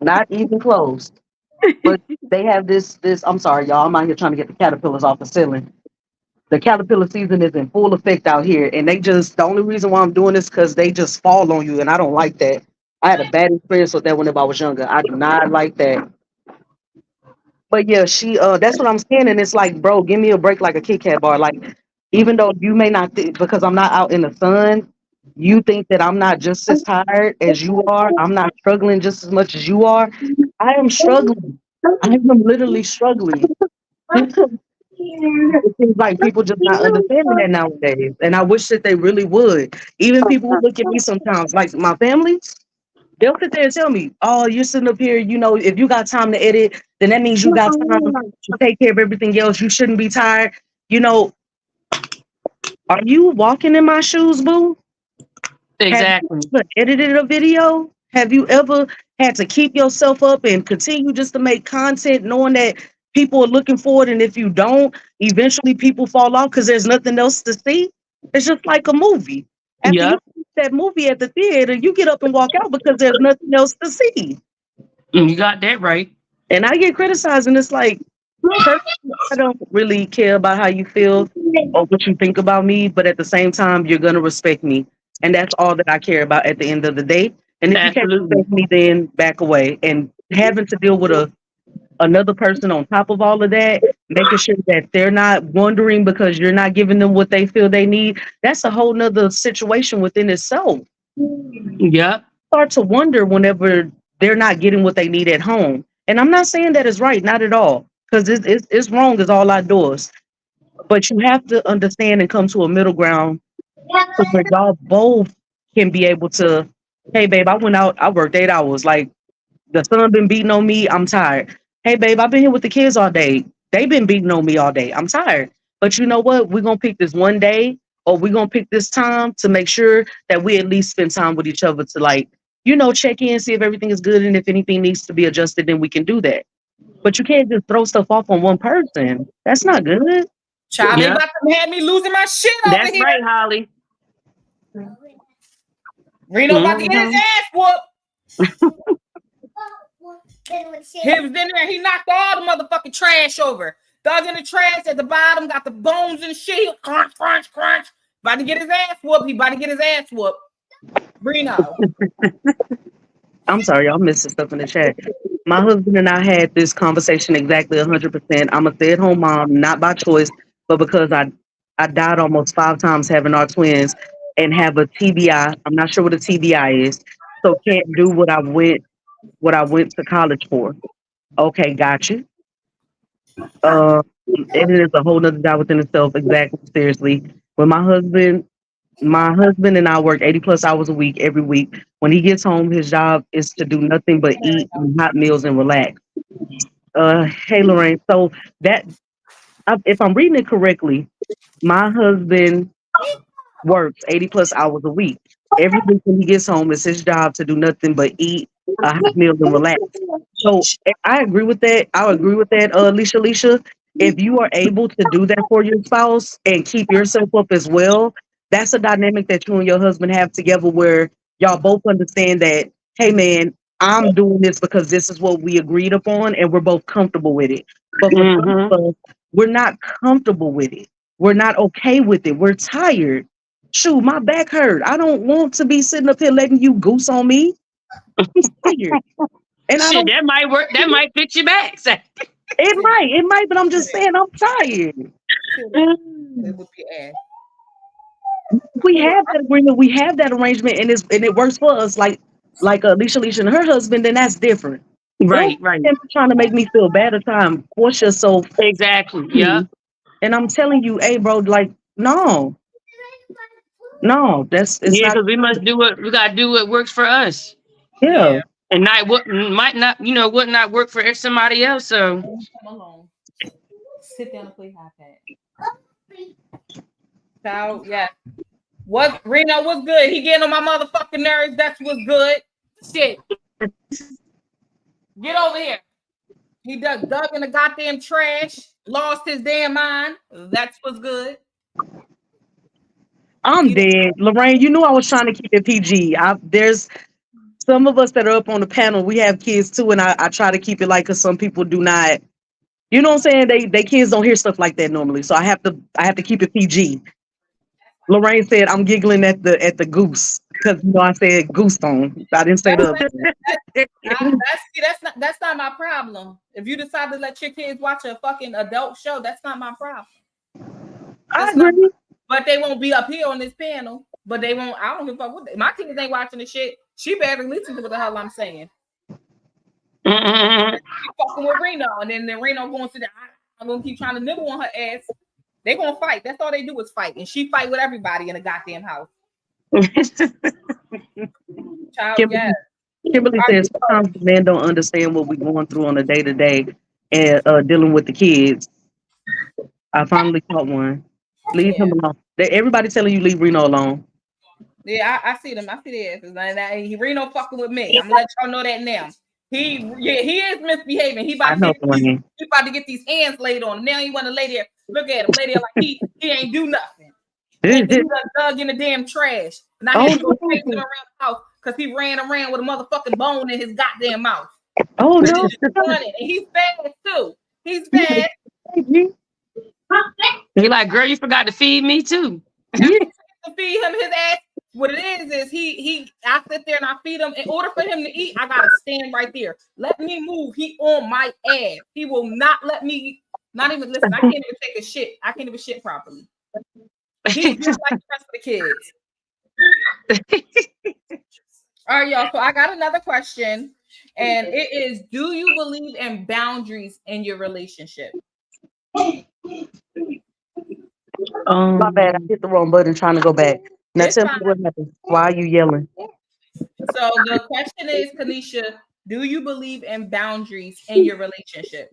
Not even close. But they have this. I'm sorry, y'all. I'm out here trying to get the caterpillars off the ceiling. The caterpillar season is in full effect out here, and the only reason why I'm doing this because they just fall on you, and I don't like that. I had a bad experience with that whenever I was younger. I do not like that. But yeah, that's what I'm saying, and it's like, bro, give me a break like a Kit Kat bar. Like, even though you may not think because I'm not out in the sun, you think that I'm not just as tired as you are. I'm not struggling just as much as you are. I am struggling. I am literally struggling. It seems like people just not understanding that nowadays, and I wish that they really would. Even people who look at me sometimes, like my family, they'll sit there and tell me, "Oh, you're sitting up here. You know, if you got time to edit, then that means you got time to take care of everything else. You shouldn't be tired." You know, are you walking in my shoes, boo? Exactly. Have you ever edited a video? Have you ever had to keep yourself up and continue just to make content, knowing that people are looking for it, and if you don't, eventually people fall off because there's nothing else to see? It's just like a movie. After Yeah. you see that movie at the theater, you get up and walk out because there's nothing else to see. You got that right. And I get criticized, and it's like, personally, I don't really care about how you feel or what you think about me, but at the same time, you're gonna respect me, and that's all that I care about at the end of the day. And if you can't Absolutely. respect me, then back away. And having to deal with another person on top of all of that, making sure that they're not wondering because you're not giving them what they feel they need, that's a whole nother situation within itself. Yep. Start to wonder whenever they're not getting what they need at home. And I'm not saying that is right, not at all, because it's wrong as all outdoors. But you have to understand and come to a middle ground to where y'all both can be able to, hey babe, I went out, I worked 8 hours. Like the sun been beating on me, I'm tired. Hey babe, I've been here with the kids all day. They've been beating on me all day. I'm tired. But you know what? We're gonna pick this one day or we're gonna pick this time to make sure that we at least spend time with each other to like check in, see if everything is good, and if anything needs to be adjusted, then we can do that. But you can't just throw stuff off on one person. That's not good. Child, they Yeah, about to have me losing my shit over that's here. right, Holly. Reno about to get his Mhm. ass whooped. He was in there. He knocked all the motherfucking trash over. Dug in the trash at the bottom, got the bones and shit. He crunch, crunch, crunch. About to get his ass whooped. He about to get his ass whooped. Reno. I'm sorry, y'all missing stuff in the chat. My husband and I had this conversation exactly 100%. I'm a stay-at-home mom, not by choice, but because I died almost 5 times having our twins and have a TBI. I'm not sure what a TBI is, so can't do what I went to college for. Okay, got you. It is a whole nother job within itself. Exactly, seriously. When my husband and I work 80 plus hours a week every week. When he gets home, his job is to do nothing but eat hot meals and relax. Hey Lorraine, so that if I'm reading it correctly, my husband works 80 plus hours a week. Every week when he gets home, it's his job to do nothing but eat a hot meal and relax. So I agree with that. I agree with that, Alicia. If you are able to do that for your spouse and keep yourself up as well, that's a dynamic that you and your husband have together where y'all both understand that, hey man, I'm doing this because this is what we agreed upon and we're both comfortable with it. But for some Mhm. of us, we're not comfortable with it. We're not okay with it. We're tired. Shoot, my back hurt. I don't want to be sitting up here letting you goose on me. I'm tired. And I Shit, don't. that might work. That might fix your back. It might, but I'm just saying I'm tired. It would be ass. We have that agreement, we have that arrangement, and it works for us. Like Alicia and her husband, then that's different. Don't Right, right. be trying to make me feel bad or try and force yourself. Exactly. Yeah. And I'm telling you, hey, bro, like no, no, it's Yeah, not. because we must do what we gotta do what works for us. Yeah, Yeah. And not what might not, would not work for somebody else. So Come along. Sit down and play iPad. Child, yeah. What Reno was good. He getting on my motherfucking nerves. That's what's good. Shit. Get over here. He dug in the goddamn trash. Lost his damn mind. That's what's good. I'm He dead, Lorraine. You knew I was trying to keep it PG. There's some of us that are up on the panel. We have kids too, and I try to keep it like because some people do not. You know what I'm saying? They kids don't hear stuff like that normally, so I have to keep it PG. Lorraine said I'm giggling at the goose because I said goose on. I didn't say that's the other that's thing. that's not my problem. If you decide to let your kids watch a fucking adult show, that's not my problem. I That's not. agree. But they won't be up here on this panel. But they won't. I don't give a fuck what my kids ain't watching the shit. She better listen to what the hell I'm saying. mm-mm. She fucking with Reno, and then Reno going to the. I'm gonna keep trying to nibble on her ass. They gonna fight. That's all they do is fight, and she fight with everybody in the goddamn house. Child, yeah. Kimberly says sometimes men don't understand what we're going through on a day to day and dealing with the kids. I finally caught one. Leave Yeah, him alone. Everybody telling you leave Reno alone. yeah. I see them. I see the asses. He Reno fucking with me. I'm gonna let y'all know that now. He is misbehaving. He I about to know, get these. Lorraine. He about to get these hands laid on him. Now he want to lay there. Look at him. Lay there like he ain't do nothing. And then he done dug in the damn trash. And I had to go chase him around the house because he ran around with a motherfucking bone in his goddamn mouth. Oh And no! he's fast too. He's fast. He like, girl, you forgot to feed me too. To feed him his ass. What it is I sit there and I feed him. In order for him to eat, I gotta stand right there. Let me move. He on my ass. He will not let me. Not even listen. I can't even take a shit. I can't even shit properly. He's just like the rest of the kids. All right, y'all. So I got another question, and it is: do you believe in boundaries in your relationship? My bad. I hit the wrong button trying to go back. Now It's tell me fine. what happened. Why are you yelling? So the question is, Kanisha, do you believe in boundaries in your relationship?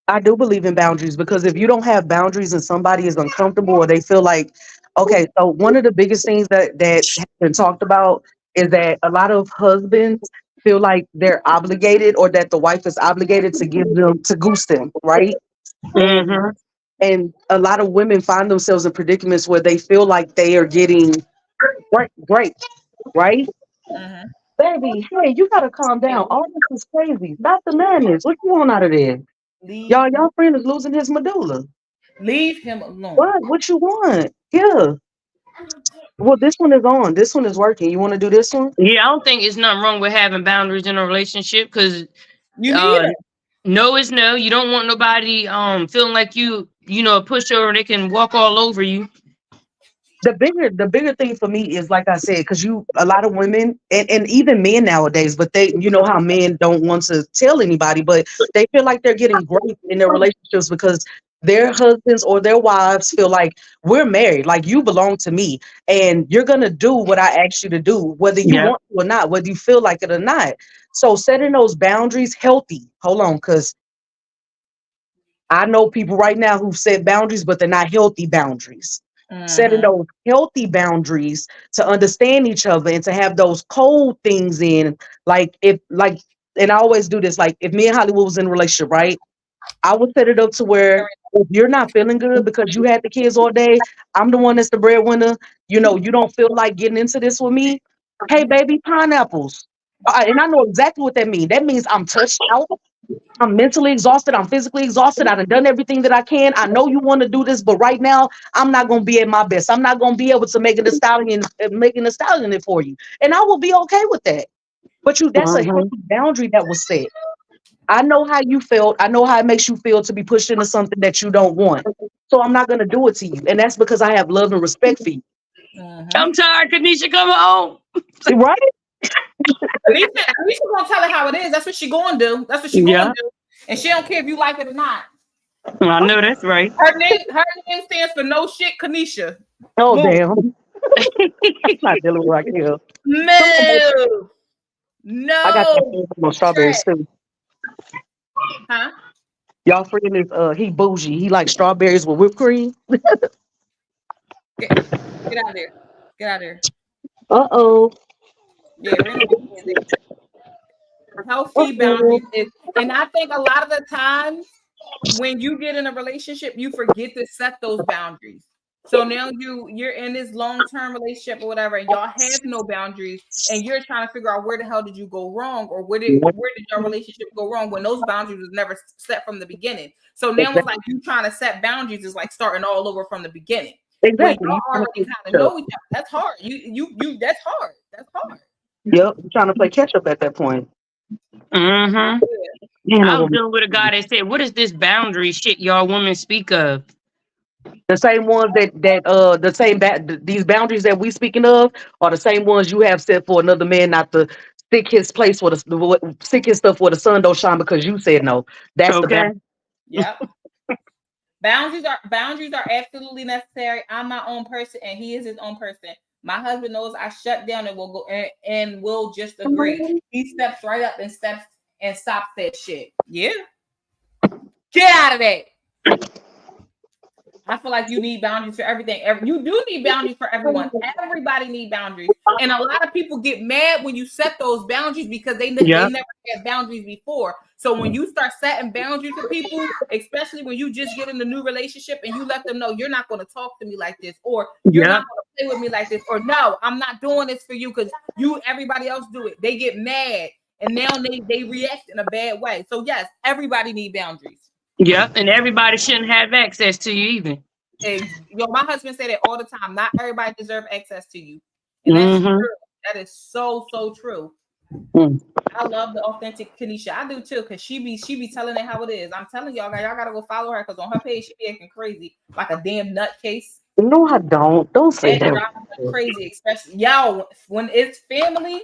I do believe in boundaries because if you don't have boundaries and somebody is uncomfortable or they feel like, okay, so one of the biggest things that has been talked about is that a lot of husbands feel like they're obligated or that the wife is obligated to give them to goose them, right? And Mm-hmm. and a lot of women find themselves in predicaments where they feel like they are getting great, right? Mm-hmm. Baby, hey, you gotta calm down. All this is crazy. Stop the madness. What you want out of there? Leave, Y'all friend is losing his medulla. leave him alone. What? What you want? Yeah. Well, this one is on. This one is working. You want to do this one? Yeah, I don't think it's nothing wrong with having boundaries in a relationship because You need uh it. no is no. You don't want nobody feeling like you know a pushover. They can walk all over you. The bigger thing for me is like I said, because a lot of women and even men nowadays, but they how men don't want to tell anybody, but they feel like they're getting great in their relationships because their husbands or their wives feel like we're married, like you belong to me, and you're gonna do what I asked you to do, whether you Yeah. want to or not, whether you feel like it or not. So setting those boundaries healthy. Hold on, because I know people right now who've set boundaries, but they're not healthy boundaries. Setting Mm-hmm. those healthy boundaries to understand each other and to have those cold things in, and I always do this, like if me and Hollywood was in a relationship, right? I would set it up to where if you're not feeling good because you had the kids all day, I'm the one that's the breadwinner. You don't feel like getting into this with me. Hey, baby, pineapples. And I know exactly what that means. That means I'm touched out. I'm mentally exhausted. I'm physically exhausted. I've done everything that I can. I know you want to do this, but right now I'm not going to be at my best. I'm not going to be able to making a stallion it for you, and I will be okay with that. But that's a Mm-hmm. healthy boundary that was set. I know how you felt. I know how it makes you feel to be pushed into something that you don't want. So I'm not going to do it to you, and that's because I have love and respect for you, Mm-hmm. I'm tired, Kanisha. Come home. right? At least we're gonna tell her how it is. That's what she gonna do. That's what she gonna Yeah, do. And she don't care if you like it or not. I know that's right. Her name stands for no shit, Kanisha. Oh Move. damn! I'm not dealing with Raquel. Move. I got that No. thing from strawberries Trash. too. Huh? Y'all friend is he bougie. He likes strawberries with whipped cream. Get out of there. Get out of there. Uh-oh. Yeah, there ain't no whipped cream there. Healthy Uh-oh. boundaries is, and I think a lot of the times when you get in a relationship, you forget to set those boundaries. So now you're in this long-term relationship or whatever, and y'all have no boundaries, and you're trying to figure out where the hell did you go wrong, or where did your relationship go wrong when those boundaries was never set from the beginning. So now it's Exactly. like you trying to set boundaries is like starting all over from the beginning. When Exactly. y'all You trying to already play kind of catch up. know each other, that's hard. You that's hard. That's hard. Yep. You trying to play catch up at that point. Mm-hmm. Man, I I was will. dealing with a guy that said, "What is this boundary shit y'all women speak of?" The same ones these boundaries that we speaking of are the same ones you have set for another man not to stick his place stick his stuff where the sun don't shine because you said no. That's the Okay. boundary. Yep. Boundaries are absolutely necessary. I'm my own person, and he is his own person. My husband knows I shut down and will go and will just agree. He steps right up and steps and stops that shit. Yeah, get out of that. I feel like you need boundaries for everything. You do need boundaries for everyone. Everybody need boundaries, and a lot of people get mad when you set those boundaries because they Yeah. never had boundaries before. So when you start setting boundaries for people, especially when you just get in a new relationship and you let them know you're not going to talk to me like this, or you're Yeah. not going to play with me like this, or no, I'm not doing this for you because everybody else do it. They get mad and now they react in a bad way. So yes, everybody need boundaries. Yeah. And everybody shouldn't have access to you even. My husband said it all the time. Not everybody deserve access to you, and that's Mm-hmm. true. That is so true. Mm. I love the authentic Kanisha. I do too, cause she be telling it how it is. I'm telling y'all gotta go follow her, cause on her page she be acting crazy like a damn nutcase. No, I don't. Don't say That that. drives her crazy, especially y'all when it's family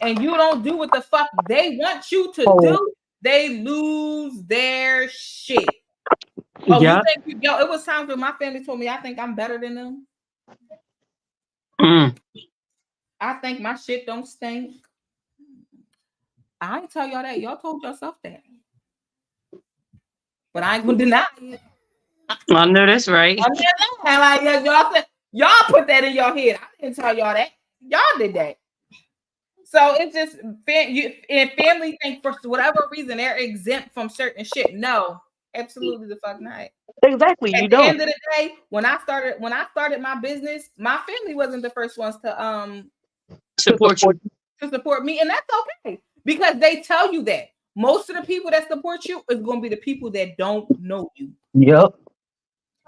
and you don't do what the fuck they want you to Oh, do. They lose their shit. Oh, you Yeah. think it was times when my family told me I think I'm better than them. Mm. I think my shit don't stink. I ain't tell y'all that. Y'all told yourself that. But I ain't gonna deny it. I know that's right. I'm just saying, like y'all put that in your head. I didn't tell y'all that. Y'all did that. So it's just and family think for whatever reason they're exempt from certain shit. No, absolutely the fuck not. Exactly. At You the don't. end of the day, when I started my business, my family wasn't the first ones Support you. to support me, and that's okay because they tell you that most of the people that support you is going to be the people that don't know you, Yep.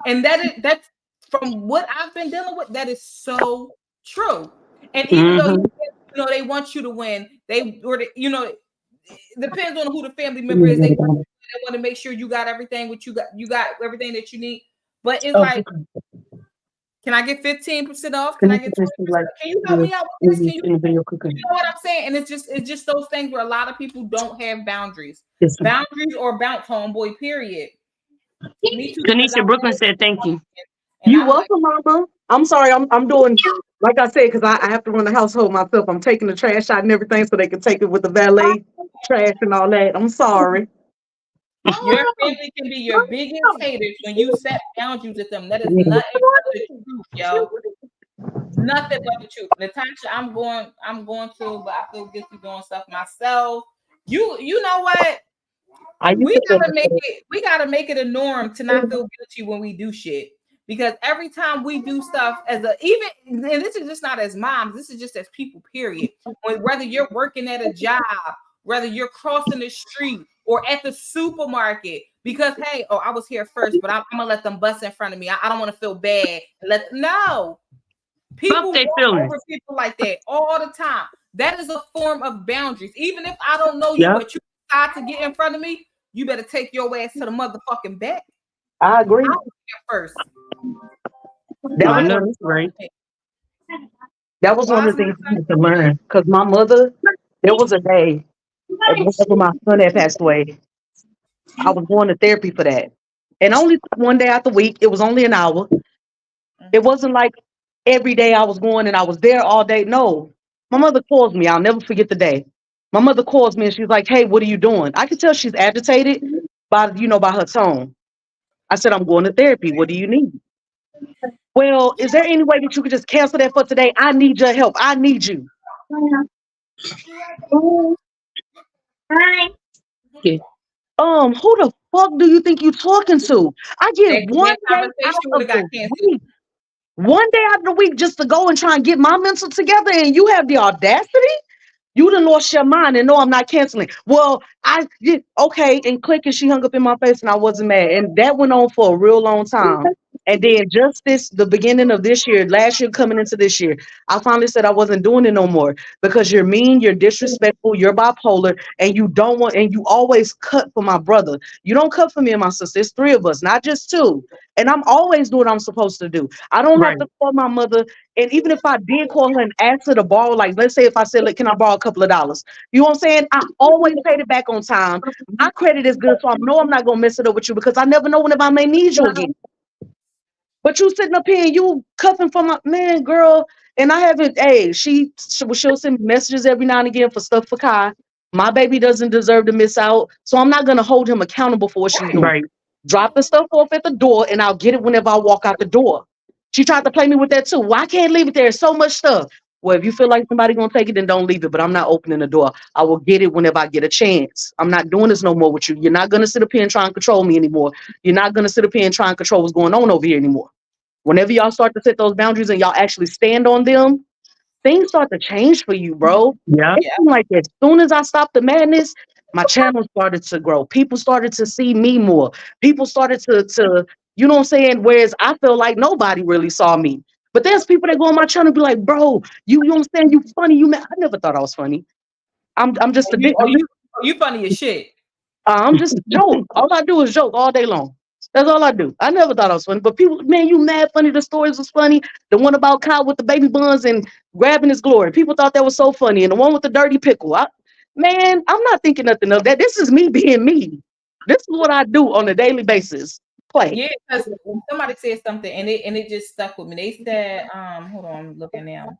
and that's from what I've been dealing with. That is so true. And even though Mm-hmm. they want you to win, it depends on who the family member is. They want to make sure you got everything. You got everything that you need. But it's like, can I get 15% off? Can I get 20%? Can you help me out with this? You know what I'm saying? And it's just those things where a lot of people don't have boundaries. Boundaries or bounce, homeboy, period. Me too. Kanisha Brooklyn said thank you. And You I'm like, welcome, Mama. I'm sorry. I'm doing like I said because I have to run the household myself. I'm taking the trash out and everything so they can take it with the valet trash and all that. I'm sorry. your family can be your biggest haters when you set boundaries with them. That is nothing but the truth, yo. Nothing but the truth. Natasha, I'm going to, but I feel guilty doing stuff myself. You know what? I used We to feel gotta make that. it. We gotta make it a norm to not feel guilty when we do shit. Because every time we do stuff and this is just not as moms, this is just as people, period. Whether you're working at a job, whether you're crossing the street or at the supermarket, because hey, I was here first, but I'm gonna let them bust in front of me. I don't want to feel bad. No, people Fuck they walk feelings. over people like that all the time. That is a form of boundaries. Even if I don't know you, Yeah. but you decide to get in front of me, you better take your ass to the motherfucking back. I agree. I was here first. That I was know that's right. that was one Why of is the my things I son had to learn. Because my mother, there was a day whenever my son had passed away, I was going to therapy for that. And only one day out the week, it was only an hour. It wasn't like every day I was going and I was there all day. No. My mother calls me. I'll never forget the day. My mother calls me and she's like, "Hey, what are you doing?" I could tell she's agitated by her tone. I said, "I'm going to therapy. What do you need?" "Well, is there any way that you could just cancel that for today? I need your help. I need you." Okay. Who the fuck do you think you talking to? I get one that day out conversation would of have got the canceled. week. One day out of the week just to go and try and get my mental together, and you have the audacity? You done lost your mind and no, I'm not canceling. Well, I did okay, and click, and she hung up in my face, and I wasn't mad. And that went on for a real long time. And then just the beginning of this year, last year coming into this year, I finally said I wasn't doing it no more because you're mean, you're disrespectful, you're bipolar, and you always cut for my brother. You don't cut for me and my sister. It's three of us, not just two. And I'm always doing what I'm supposed to do. I don't have Right. to call my mother. And even if I did call her and ask her to borrow, like let's say if I said, like, can I borrow a couple of dollars? You know what I'm saying? I always paid it back on time. My credit is good, so I know I'm not gonna mess it up with you because I never know whenever I may need you again. But you sitting up here and you cuffing for my man, girl. And I haven't, hey, she'll send me messages every now and again for stuff for Kai. My baby doesn't deserve to miss out. So I'm not gonna hold him accountable for what she's doing. Right. Drop the stuff off at the door and I'll get it whenever I walk out the door. She tried to play me with that too. Well, I can't leave it there. There's so much stuff. Well, if you feel like somebody gonna take it, then don't leave it. But I'm not opening the door. I will get it whenever I get a chance. I'm not doing this no more with you. You're not gonna sit up here and try and control me anymore. You're not gonna sit up here and try and control what's going on over here anymore. Whenever y'all start to set those boundaries and y'all actually stand on them, things start to change for you, bro. Yeah. It seemed like as soon as I stopped the madness, my channel started to grow. People started to see me more. People started to you know what I'm saying? Whereas I feel like nobody really saw me. But there's people that go on my channel and be like, bro, you know what I'm saying? You funny. I never thought I was funny. I'm just a You, bit. you funny as shit. I'm just a joke. All I do is joke all day long. That's all I do. I never thought I was funny. But people, man, you mad funny. The stories was funny. The one about Kyle with the baby buns and grabbing his glory. People thought that was so funny. And the one with the dirty pickle. Man, I'm not thinking nothing of that. This is me being me. This is what I do on a daily basis. Play. Yeah, because somebody said something and it just stuck with me. They said, hold on, I'm looking now.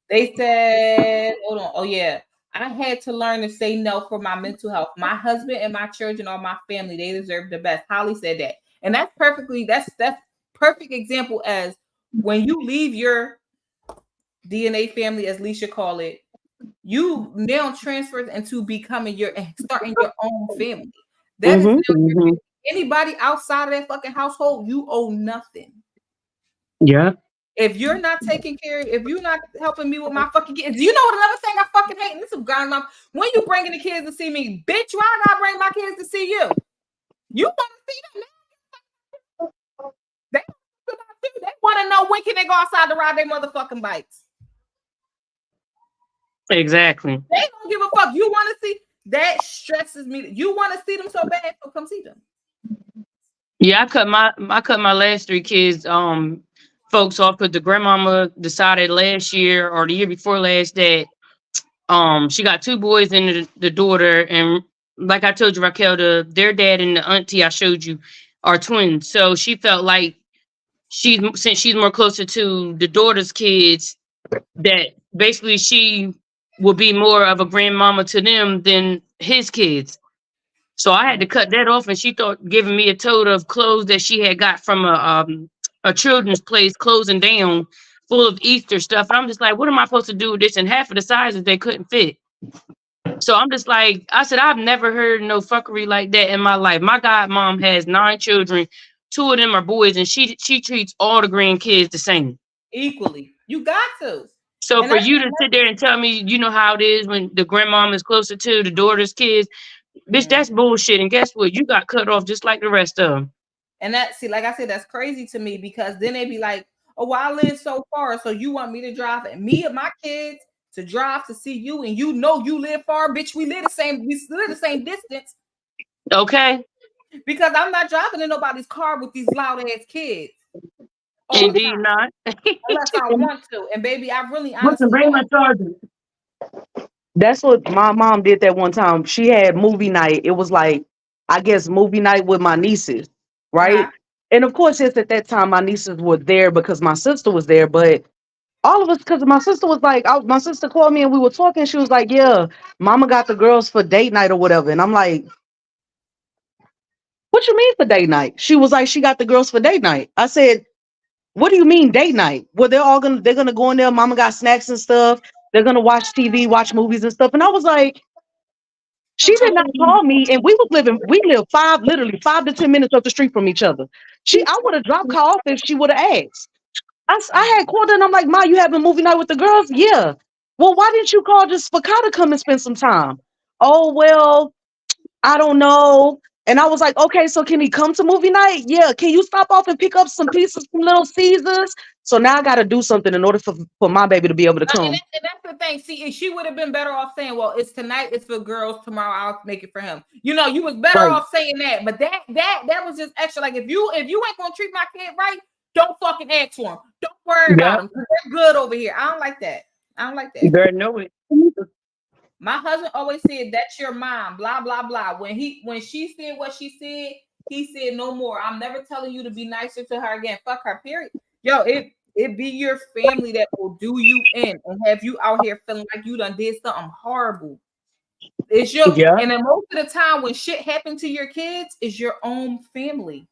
They said, hold on, oh yeah. I had to learn to say no for my mental health. My husband and my children are my family. They deserve the best. Holly said that. And that's perfect example as when you leave your DNA family, as Leisha call it, you now transfer into becoming your and starting your own family. That is now anybody outside of that fucking household, you owe nothing. Yeah. If you're not taking care, if you're not helping me with my fucking kids, you know what another thing I fucking hate? And this is ground up. When you bringing the kids to see me, bitch, why I gotta bring my kids to see you? You want to see them? They want to know when can they go outside to ride their motherfucking bikes. Exactly. They don't give a fuck. You want to see? That stresses me. You want to see them so bad, so come see them. Yeah, I cut my last 3 kids folks off because the grandmama decided last year or the year before last that she got 2 boys and the daughter, and like I told you, Raquel, their dad and the auntie I showed you are twins. So she felt like since she's more closer to the daughter's kids, that basically she will be more of a grandmama to them than his kids. So I had to cut that off, and she thought giving me a tote of clothes that she had got from a children's place closing down, full of Easter stuff. And I'm just like, what am I supposed to do with this? And half of the sizes they couldn't fit. So I'm just like, I said, I've never heard no fuckery like that in my life. My godmom has 9 children, 2 of them are boys, and she treats all the grandkids the same. Equally. You got to. So for you to sit there and tell me, you know how it is when the grandmom is closer to the daughter's kids, bitch, that's bullshit. And guess what? You got cut off just like the rest of them. And that, see, like I said, that's crazy to me because then they be like, oh, well, I live so far, so you want me to drive and me and my kids to drive to see you, and you know you live far, bitch. We live the same distance. Okay. Because I'm not driving in nobody's car with these loud ass kids. Indeed not. Unless I want to. And baby, I really honestly bring my charger. That's what my mom did that one time. She had movie night. It was like, I guess, movie night with my nieces, right? And of course, just at that time, my nieces were there because my sister was there. But all of us, because my sister was like, my sister called me and we were talking. She was like, yeah, mama got the girls for date night or whatever. And I'm like, what you mean for date night? She was like, she got the girls for date night. I said, what do you mean date night? Well, they're gonna go in there. Mama got snacks and stuff. They're gonna watch TV, watch movies and stuff. And I was like, she did not call me, and we live literally 5 to 10 minutes up the street from each other. I would have dropped her off if she would have asked. I had called her and I'm like, Ma, you having movie night with the girls? Yeah. Well, why didn't you call just for Kai to come and spend some time? Oh, well, I don't know. And I was like, okay, so can he come to movie night? Yeah. Can you stop off and pick up some pieces from Little Caesars? So now I got to do something in order for my baby to be able to come. And that's the thing. See, she would have been better off saying, well, it's tonight, it's for girls. Tomorrow I'll make it for him. You know, you was better off saying that. But that was just extra. Like, if you ain't going to treat my kid right, don't fucking ask for him. Don't worry about him. They're good over here. I don't like that. You better know it. My husband always said, that's your mom, blah, blah, blah. When she said what she said, he said no more. I'm never telling you to be nicer to her again. Fuck her, period. Yo, it be your family that will do you in and have you out here feeling like you done did something horrible. It's your and then most of the time when shit happened to your kids, is your own family.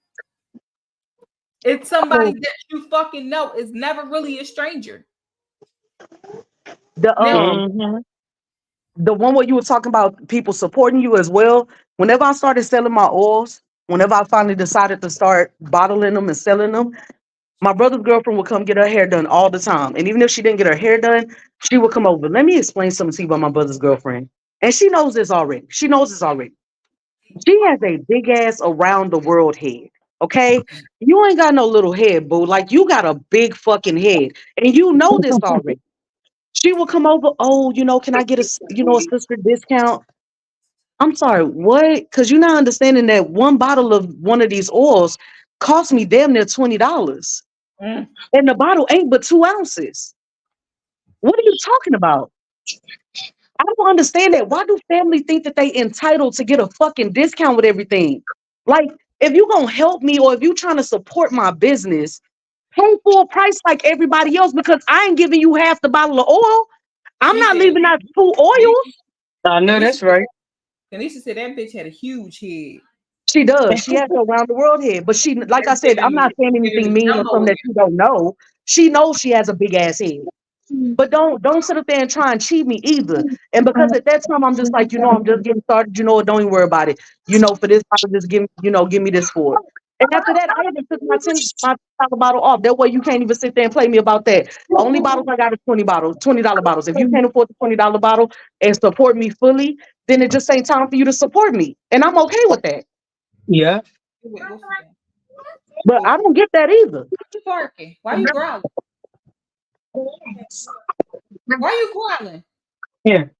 It's somebody that you fucking know. It's never really a stranger. The one where you were talking about people supporting you as well. Whenever I started selling my oils, whenever I finally decided to start bottling them and selling them, my brother's girlfriend would come get her hair done all the time. And even if she didn't get her hair done, she would come over. Let me explain something to you about my brother's girlfriend. And she knows this already. She She has a big ass around the world head. Okay? You ain't got no little head, boo. Like, you got a big fucking head. And you know this already. She will come over. Oh, can I get a sister discount? I'm sorry, what? Because you're not understanding that one bottle of one of these oils cost me damn near $20. And the bottle ain't but 2 ounces. What are you talking about? I don't understand that. Why do family think that they entitled to get a fucking discount with everything? Like, if you gonna help me or if you trying to support my business, pay full price like everybody else, because I ain't giving you half the bottle of oil. I'm not leaving out 2 oils. I know that's right. Kanisha said that bitch had a huge head. She does. She has a round the world head. But she, like I said, I'm not saying anything mean or something that you don't know. She knows she has a big ass head. But don't sit up there and try and cheat me either. And because at that time I'm just like, I'm just getting started, don't even worry about it. For this bottle, just give me this for it. And after that, I even took my $10 bottle off. That way you can't even sit there and play me about that. Only bottles I got is $20 bottles. If you can't afford the $20 bottle and support me fully, then it just ain't time for you to support me. And I'm okay with that. Yeah. Wait, what's the thing? But I don't get that either. Why you barking? Why you growling? Why you growling? Here.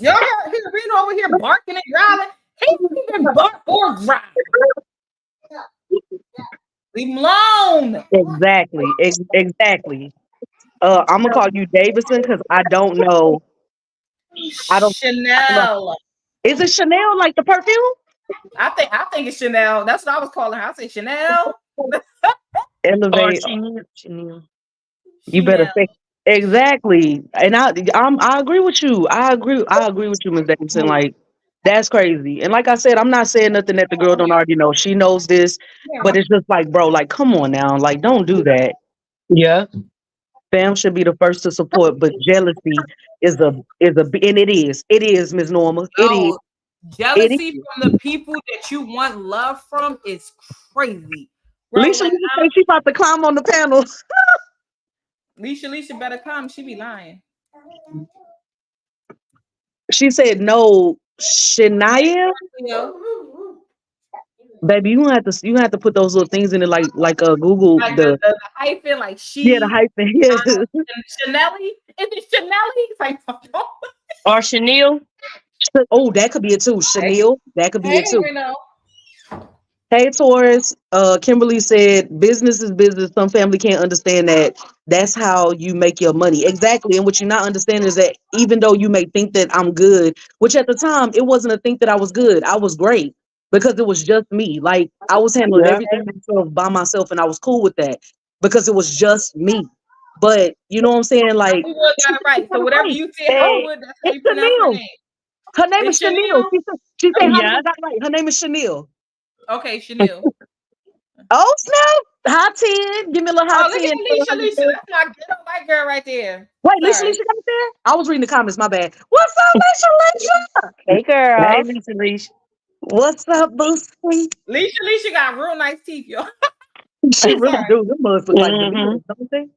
Y'all hear Reno over here barking and growling? He didn't even bark or growl. Leave him alone. Exactly. I'm gonna call you Davison because I don't know. I don't know. Chanel. Is it Chanel like the perfume? I think it's Chanel. That's what I was calling her. I say Chanel. Or Elevate. Chanel. You better Chanel. say exactly. And I agree with you. I agree with you, Ms. Davidson. Like that's crazy. And like I said, I'm not saying nothing that the girl don't already know. She knows this, but it's just like, bro, like come on now, like don't do that. Yeah. Fam should be the first to support, but jealousy and it is Ms. Norma. It is. No, jealousy from the people that you want love from is crazy. Bro, Leisha like say she about to climb on the panel. Leisha better come. She be lying. She said no, Shania. Baby, you have to put those little things in it like Google Like the hyphen, like the hyphen. Yeah. Chanelly. Is it Chanelly? It's like Or Chanel. Oh, that could be it too. Chanel, that could be it too. Reno. Hey Taurus, Kimberly said business is business. Some family can't understand that. That's how you make your money. Exactly. And what you're not understanding is that even though you may think that I'm good, which at the time it wasn't a think that I was good. I was great because it was just me. Like I was handling everything myself by myself and I was cool with that because it was just me. But you know what I'm saying? Like Hollywood got it right. So whatever you say, Hollywood, that's how it's you pronounce her Chanel. name. Her name It's is Chanel. Chanel. She said Yeah. Hollywood got it right. Her name is Chanel. Okay, Chanel. Oh snap! High 10. Give me a little high Oh, look 10. at Leisha. That's my ghetto white girl right there. Wait, Leisha Sorry. got it there? I was reading the comments, my bad. What's up, Leisha? Hey girl. Hey, Lisa Leash. What's up, Boosie? Leisha got real nice teeth, yo. She really Sorry. do. Them mugs look like Mm-hmm. bananas, don't they?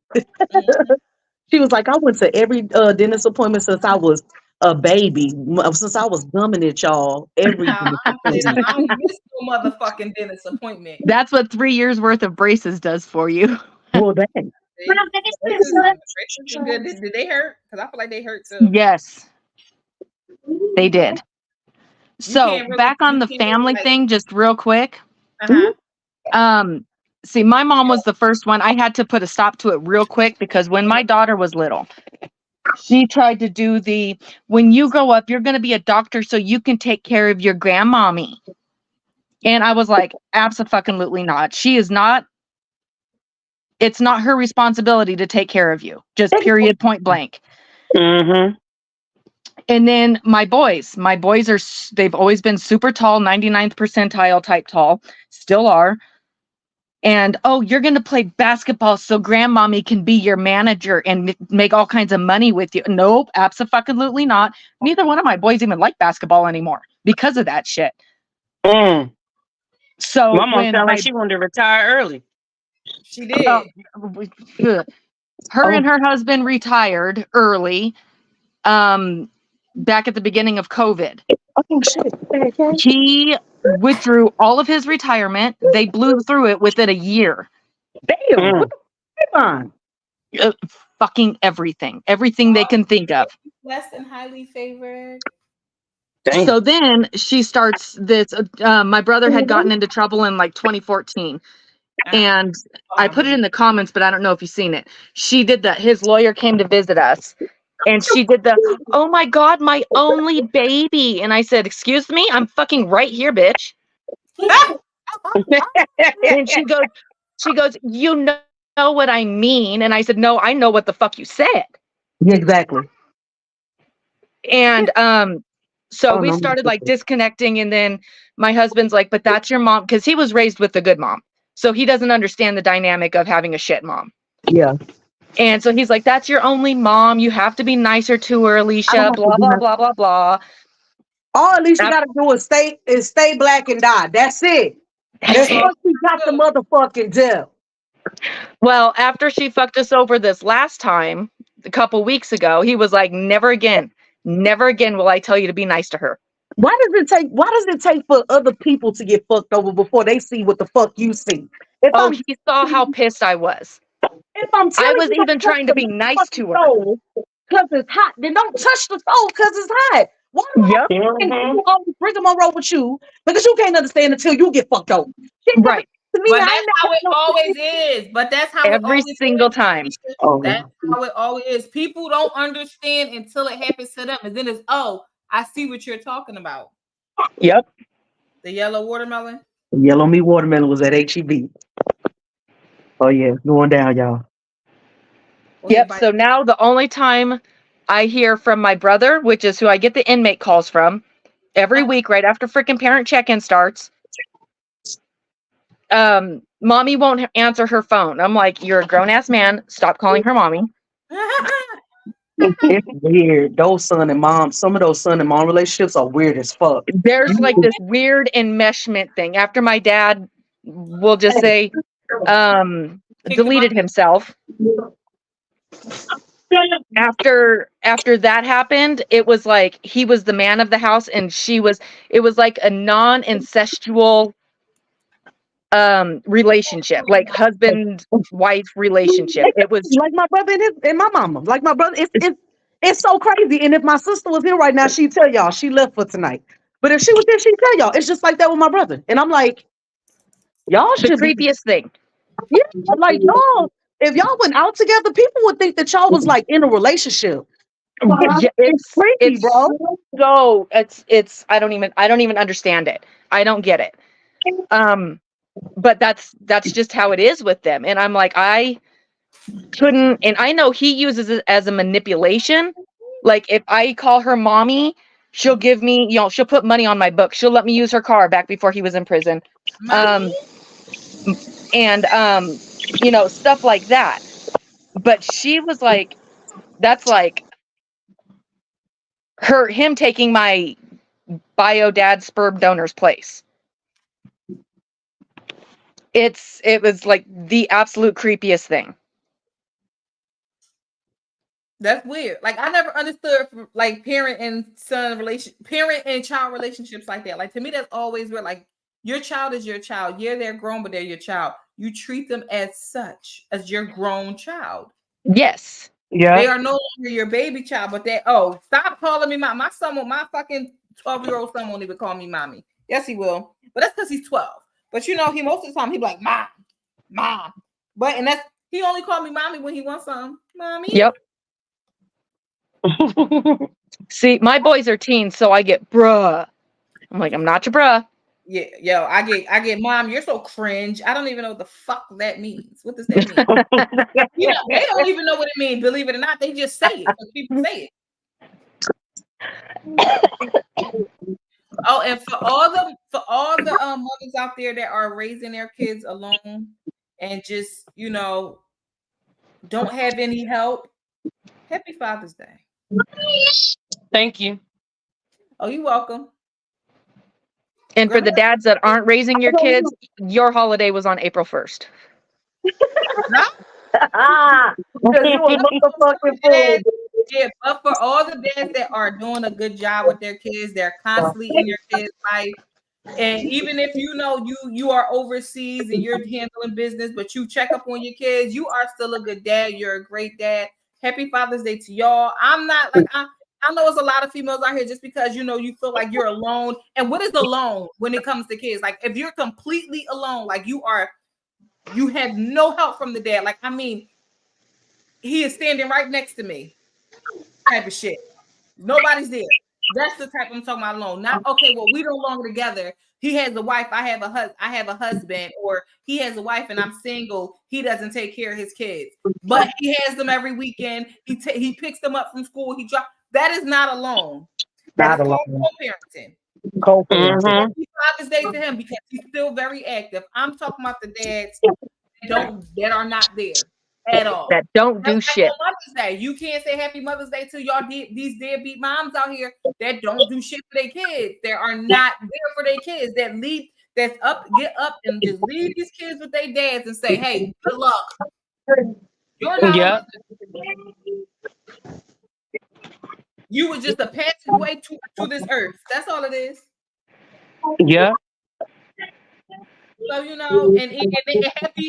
She was like, I went to every dentist appointment since I was a baby. Since I was gumming it, y'all. Every Nah, dentist I'm saying appointment. I don't miss no motherfucking dentist appointment. That's what 3 years worth of braces does for you. Well, dang. Braces are good. Did they hurt? Because I feel like they hurt too. Yes, they did. You So can't really, back on you the can't family like, thing, just real quick. uh-huh. See, my mom was the first one. I had to put a stop to it real quick because when my daughter was little, she tried to do when you grow up, you're going to be a doctor so you can take care of your grandmommy. And I was like, absolutely not. She is not. It's not her responsibility to take care of you. Just period, point blank. Mm-hmm. And then my boys they've always been super tall, 99th percentile type tall, still are. And, oh, you're going to play basketball so grandmommy can be your manager and make all kinds of money with you. Nope, absolutely not. Neither one of my boys even like basketball anymore because of that shit. So My mom when sounded like she wanted to retire early. She did. Her and her husband retired early, back at the beginning of COVID. Oh, shit. He withdrew all of his retirement. They blew through it within a year. Damn. What the fuck on? Fucking everything they can think of. Less than highly favored. Dang. So then she starts this. My brother had gotten into trouble in like 2014. And I put it in the comments, but I don't know if you've seen it. She did that. His lawyer came to visit us. And she did oh my God, my only baby. And I said, excuse me, I'm fucking right here, bitch. And she goes, you know what I mean? And I said, no, I know what the fuck you said. Yeah, exactly. And so we started like disconnecting. And then my husband's like, but that's your mom. Because he was raised with a good mom. So he doesn't understand the dynamic of having a shit mom. Yeah. And so he's like, that's your only mom. You have to be nicer to her, I Alicia, don't have to blah, do blah, nothing. blah, blah, blah. All Alicia Af- got to do is stay black and die. That's it. That's Before it. she got the motherfucking death. Well, after she fucked us over this last time, a couple weeks ago, he was like, never again will I tell you to be nice to her. Why does it take for other people to get fucked over before they see what the fuck you see? Oh, he saw how pissed I was. If I'm I telling was you even don't touch trying to the be nice motherfucking to her. stove because it's hot, then don't touch the stove because it's hot. Why do Yep. you always bring them on road with you? Because you can't understand until you get fucked over. Shit never Right. to me. But I that's ain't how never it had no always is. But that's how it Every always single is. time. That's how it always is. People don't understand until it happens to them. And then it's, oh, I see what you're talking about. Yep. The yellow watermelon. Yellow meat watermelon was at HEB. Oh yeah, going down, y'all. Okay, Yep. bye. So now the only time I hear from my brother, which is who I get the inmate calls from, every week right after freaking parent check-in starts, mommy won't answer her phone. I'm like, you're a grown-ass man. Stop calling her mommy. It's weird. Some of those son and mom relationships are weird as fuck. There's like this weird enmeshment thing. After my dad will just say, deleted himself. After that happened, it was like he was the man of the house and it was like a non-incestual relationship, like husband wife relationship. It was like my brother and my mama. Like my brother, it's so crazy. And if my sister was here right now, she'd tell y'all she left for tonight. But if she was there, she'd tell y'all it's just like that with my brother. And I'm like, y'all the should be, creepiest thing. yeah, like y'all. If y'all went out together, people would think that y'all was like in a relationship. Yeah, It's creepy, bro. so it's I don't even understand it. I don't get it. But that's just how it is with them. And I'm like, I couldn't, and I know he uses it as a manipulation. Like if I call her mommy, she'll give me, she'll put money on my book. She'll let me use her car back before he was in prison. And stuff like that. But she was like, that's like him taking my bio dad sperm donor's place. It was like the absolute creepiest thing. That's weird. Like I never understood like parent and child relationships like that. Like to me, that's always weird. Like your child is your child. Yeah, they're grown, but they're your child. You treat them as such as your grown child. Yes. Yeah. They are no longer your baby child, but stop calling me mom. My fucking 12-year-old son won't even call me mommy. Yes, he will. But that's because he's 12. But he most of the time he'd be like, mom. But he only called me mommy when he wants something. Mommy. Yep. See, my boys are teens, so I get bruh. I'm like, I'm not your bruh. Yeah, yo, I get mom, you're so cringe. I don't even know what the fuck that means. What does that mean? They don't even know what it means, believe it or not. They just say it because people say it. Oh, and for all the mothers out there that are raising their kids alone and just, don't have any help, happy Father's Day. Thank you. Oh, you're welcome. And for the dads that aren't raising your kids, your holiday was on April 1st. Yeah, but for all the dads that are doing a good job with their kids, they're constantly in your kids' life. And even if you are overseas and you're handling business, but you check up on your kids, you are still a good dad. You're a great dad. Happy Father's Day to y'all. I'm not like I know it's a lot of females out here just because you feel like you're alone. And what is alone when it comes to kids? Like if you're completely alone, like you have no help from the dad. Like, I mean, he is standing right next to me. Type of shit. Nobody's there. That's the type I'm talking about alone. Not okay, well, we no longer together. He has a wife, I have a husband, or he has a wife and I'm single. He doesn't take care of his kids, but he has them every weekend. He picks them up from school. That is not alone. That is called co-parenting. Happy Father's Day to him because he's still very active. I'm talking about the dads that are not there at all. That don't do That's like shit. on Mother's Day. You can't say Happy Mother's Day to y'all these deadbeat moms out here that don't do shit for their kids. They are not there for their kids. That leave, that's up, get up and just leave these kids with their dads and say, "Hey, good luck. You're not Yeah. on this. You were just a passageway to this earth. That's all it is." Yeah. So and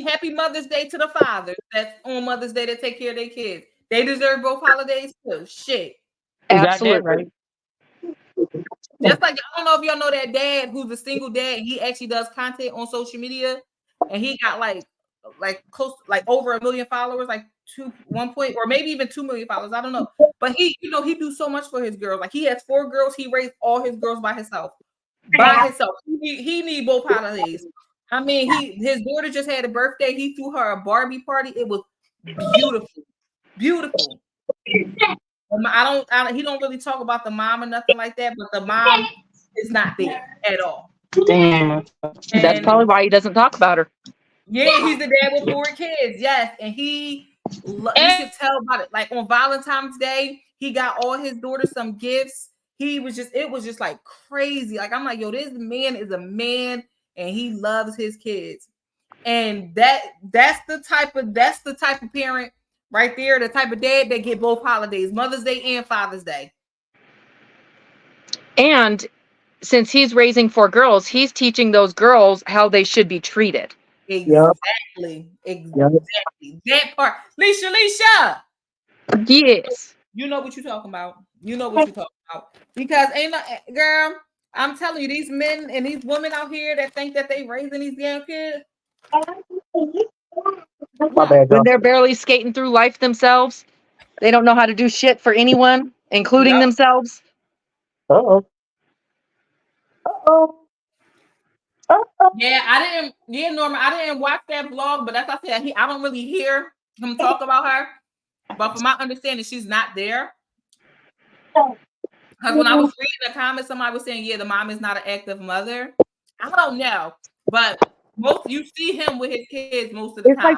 happy Mother's Day to the fathers that's on Mother's Day that take care of their kids. They deserve both holidays too. Shit. Absolutely. Right. Just like I don't know if y'all know that dad who's a single dad. He actually does content on social media, and he got like close like over 1 million followers, like 1 point or maybe even 2 million followers. I don't know, but he he do so much for his girls. Like he has 4 girls. He raised all his girls by himself. He need both holidays. I mean, his daughter just had a birthday. He threw her a Barbie party. It was beautiful, beautiful. He don't really talk about the mom or nothing like that, but the mom is not there at all. Damn. That's probably why he doesn't talk about her. Yeah, he's the dad with 4 kids. Yes, and you could tell about it. Like on Valentine's Day, he got all his daughters some gifts. It was just like crazy. Like I'm like, yo, this man is a man, and he loves his kids. And that's the type of parent right there, the type of dad that get both holidays, Mother's Day and Father's Day. And since he's raising 4 girls, he's teaching those girls how they should be treated. Exactly. That part. Leisha. Yes. You know what you're talking about. Because girl, I'm telling you, these men and these women out here that think that they raising these damn kids. When they're barely skating through life themselves, they don't know how to do shit for anyone, including themselves. Uh-oh. Yeah, Norma, I didn't watch that vlog, but as I said, I don't really hear him talk about her. But from my understanding, she's not there. Because when I was reading the comments, somebody was saying, yeah, the mom is not an active mother. I don't know. But you see him with his kids most of the time.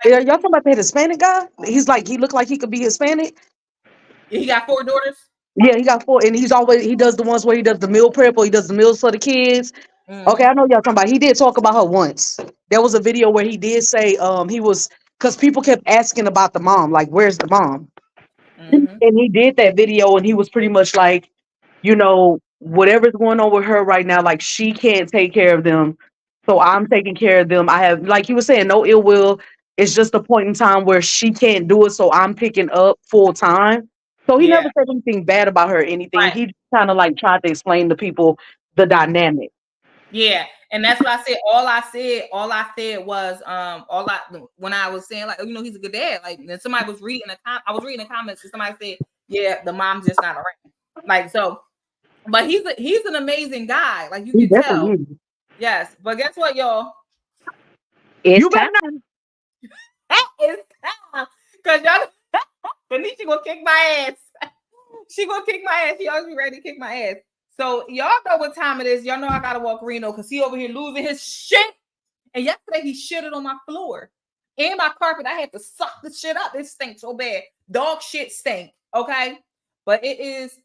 Y'all talking about the Hispanic guy? He looked like he could be Hispanic. He got 4 daughters? Yeah, he got 4, and he does the ones where he does the meal prep or he does the meals for the kids. Mm-hmm. Okay, I know y'all talking about. He did talk about her once. There was a video where he did say he was, because people kept asking about the mom, like, where's the mom? Mm-hmm. And he did that video, and he was pretty much like, whatever's going on with her right now, like she can't take care of them, so I'm taking care of them. I have, like he was saying, no ill will. It's just a point in time where she can't do it, so I'm picking up full time. So he never said anything bad about her or anything. Right. He kind of like tried to explain to people the dynamic. Yeah, and that's what I said. All I said was when I was saying like he's a good dad. Like then somebody was reading I was reading the comments and somebody said, yeah, the mom's just not around. Like so, but he's an amazing guy. Like you can tell. Is. Yes, but guess what, y'all? It's time. It's time because y'all. Benicia gonna kick my ass. She gonna kick my ass. She always be ready to kick my ass. So y'all know what time it is. Y'all know I gotta walk Reno because he over here losing his shit. And yesterday he shitted on my floor and my carpet. I had to suck the shit up. It stinks so bad. Dog shit stink. Okay, but it is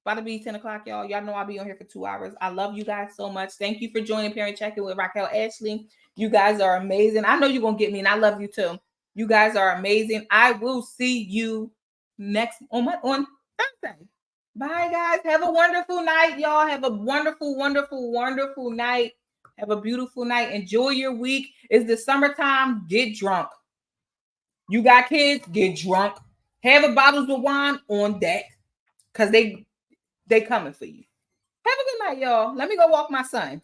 about to be 10 o'clock, y'all. Y'all know I'll be on here for 2 hours. I love you guys so much. Thank you for joining Parent Check-In with Raquel Ashleey. You guys are amazing. I know you're gonna get me, and I love you too. You guys are amazing. I will see you next on Thursday. Bye, guys. Have a wonderful night, y'all. Have a wonderful, wonderful, wonderful night. Have a beautiful night. Enjoy your week. It's the summertime. Get drunk. You got kids? Get drunk. Have a bottles of wine on deck because they coming for you. Have a good night, y'all. Let me go walk my son.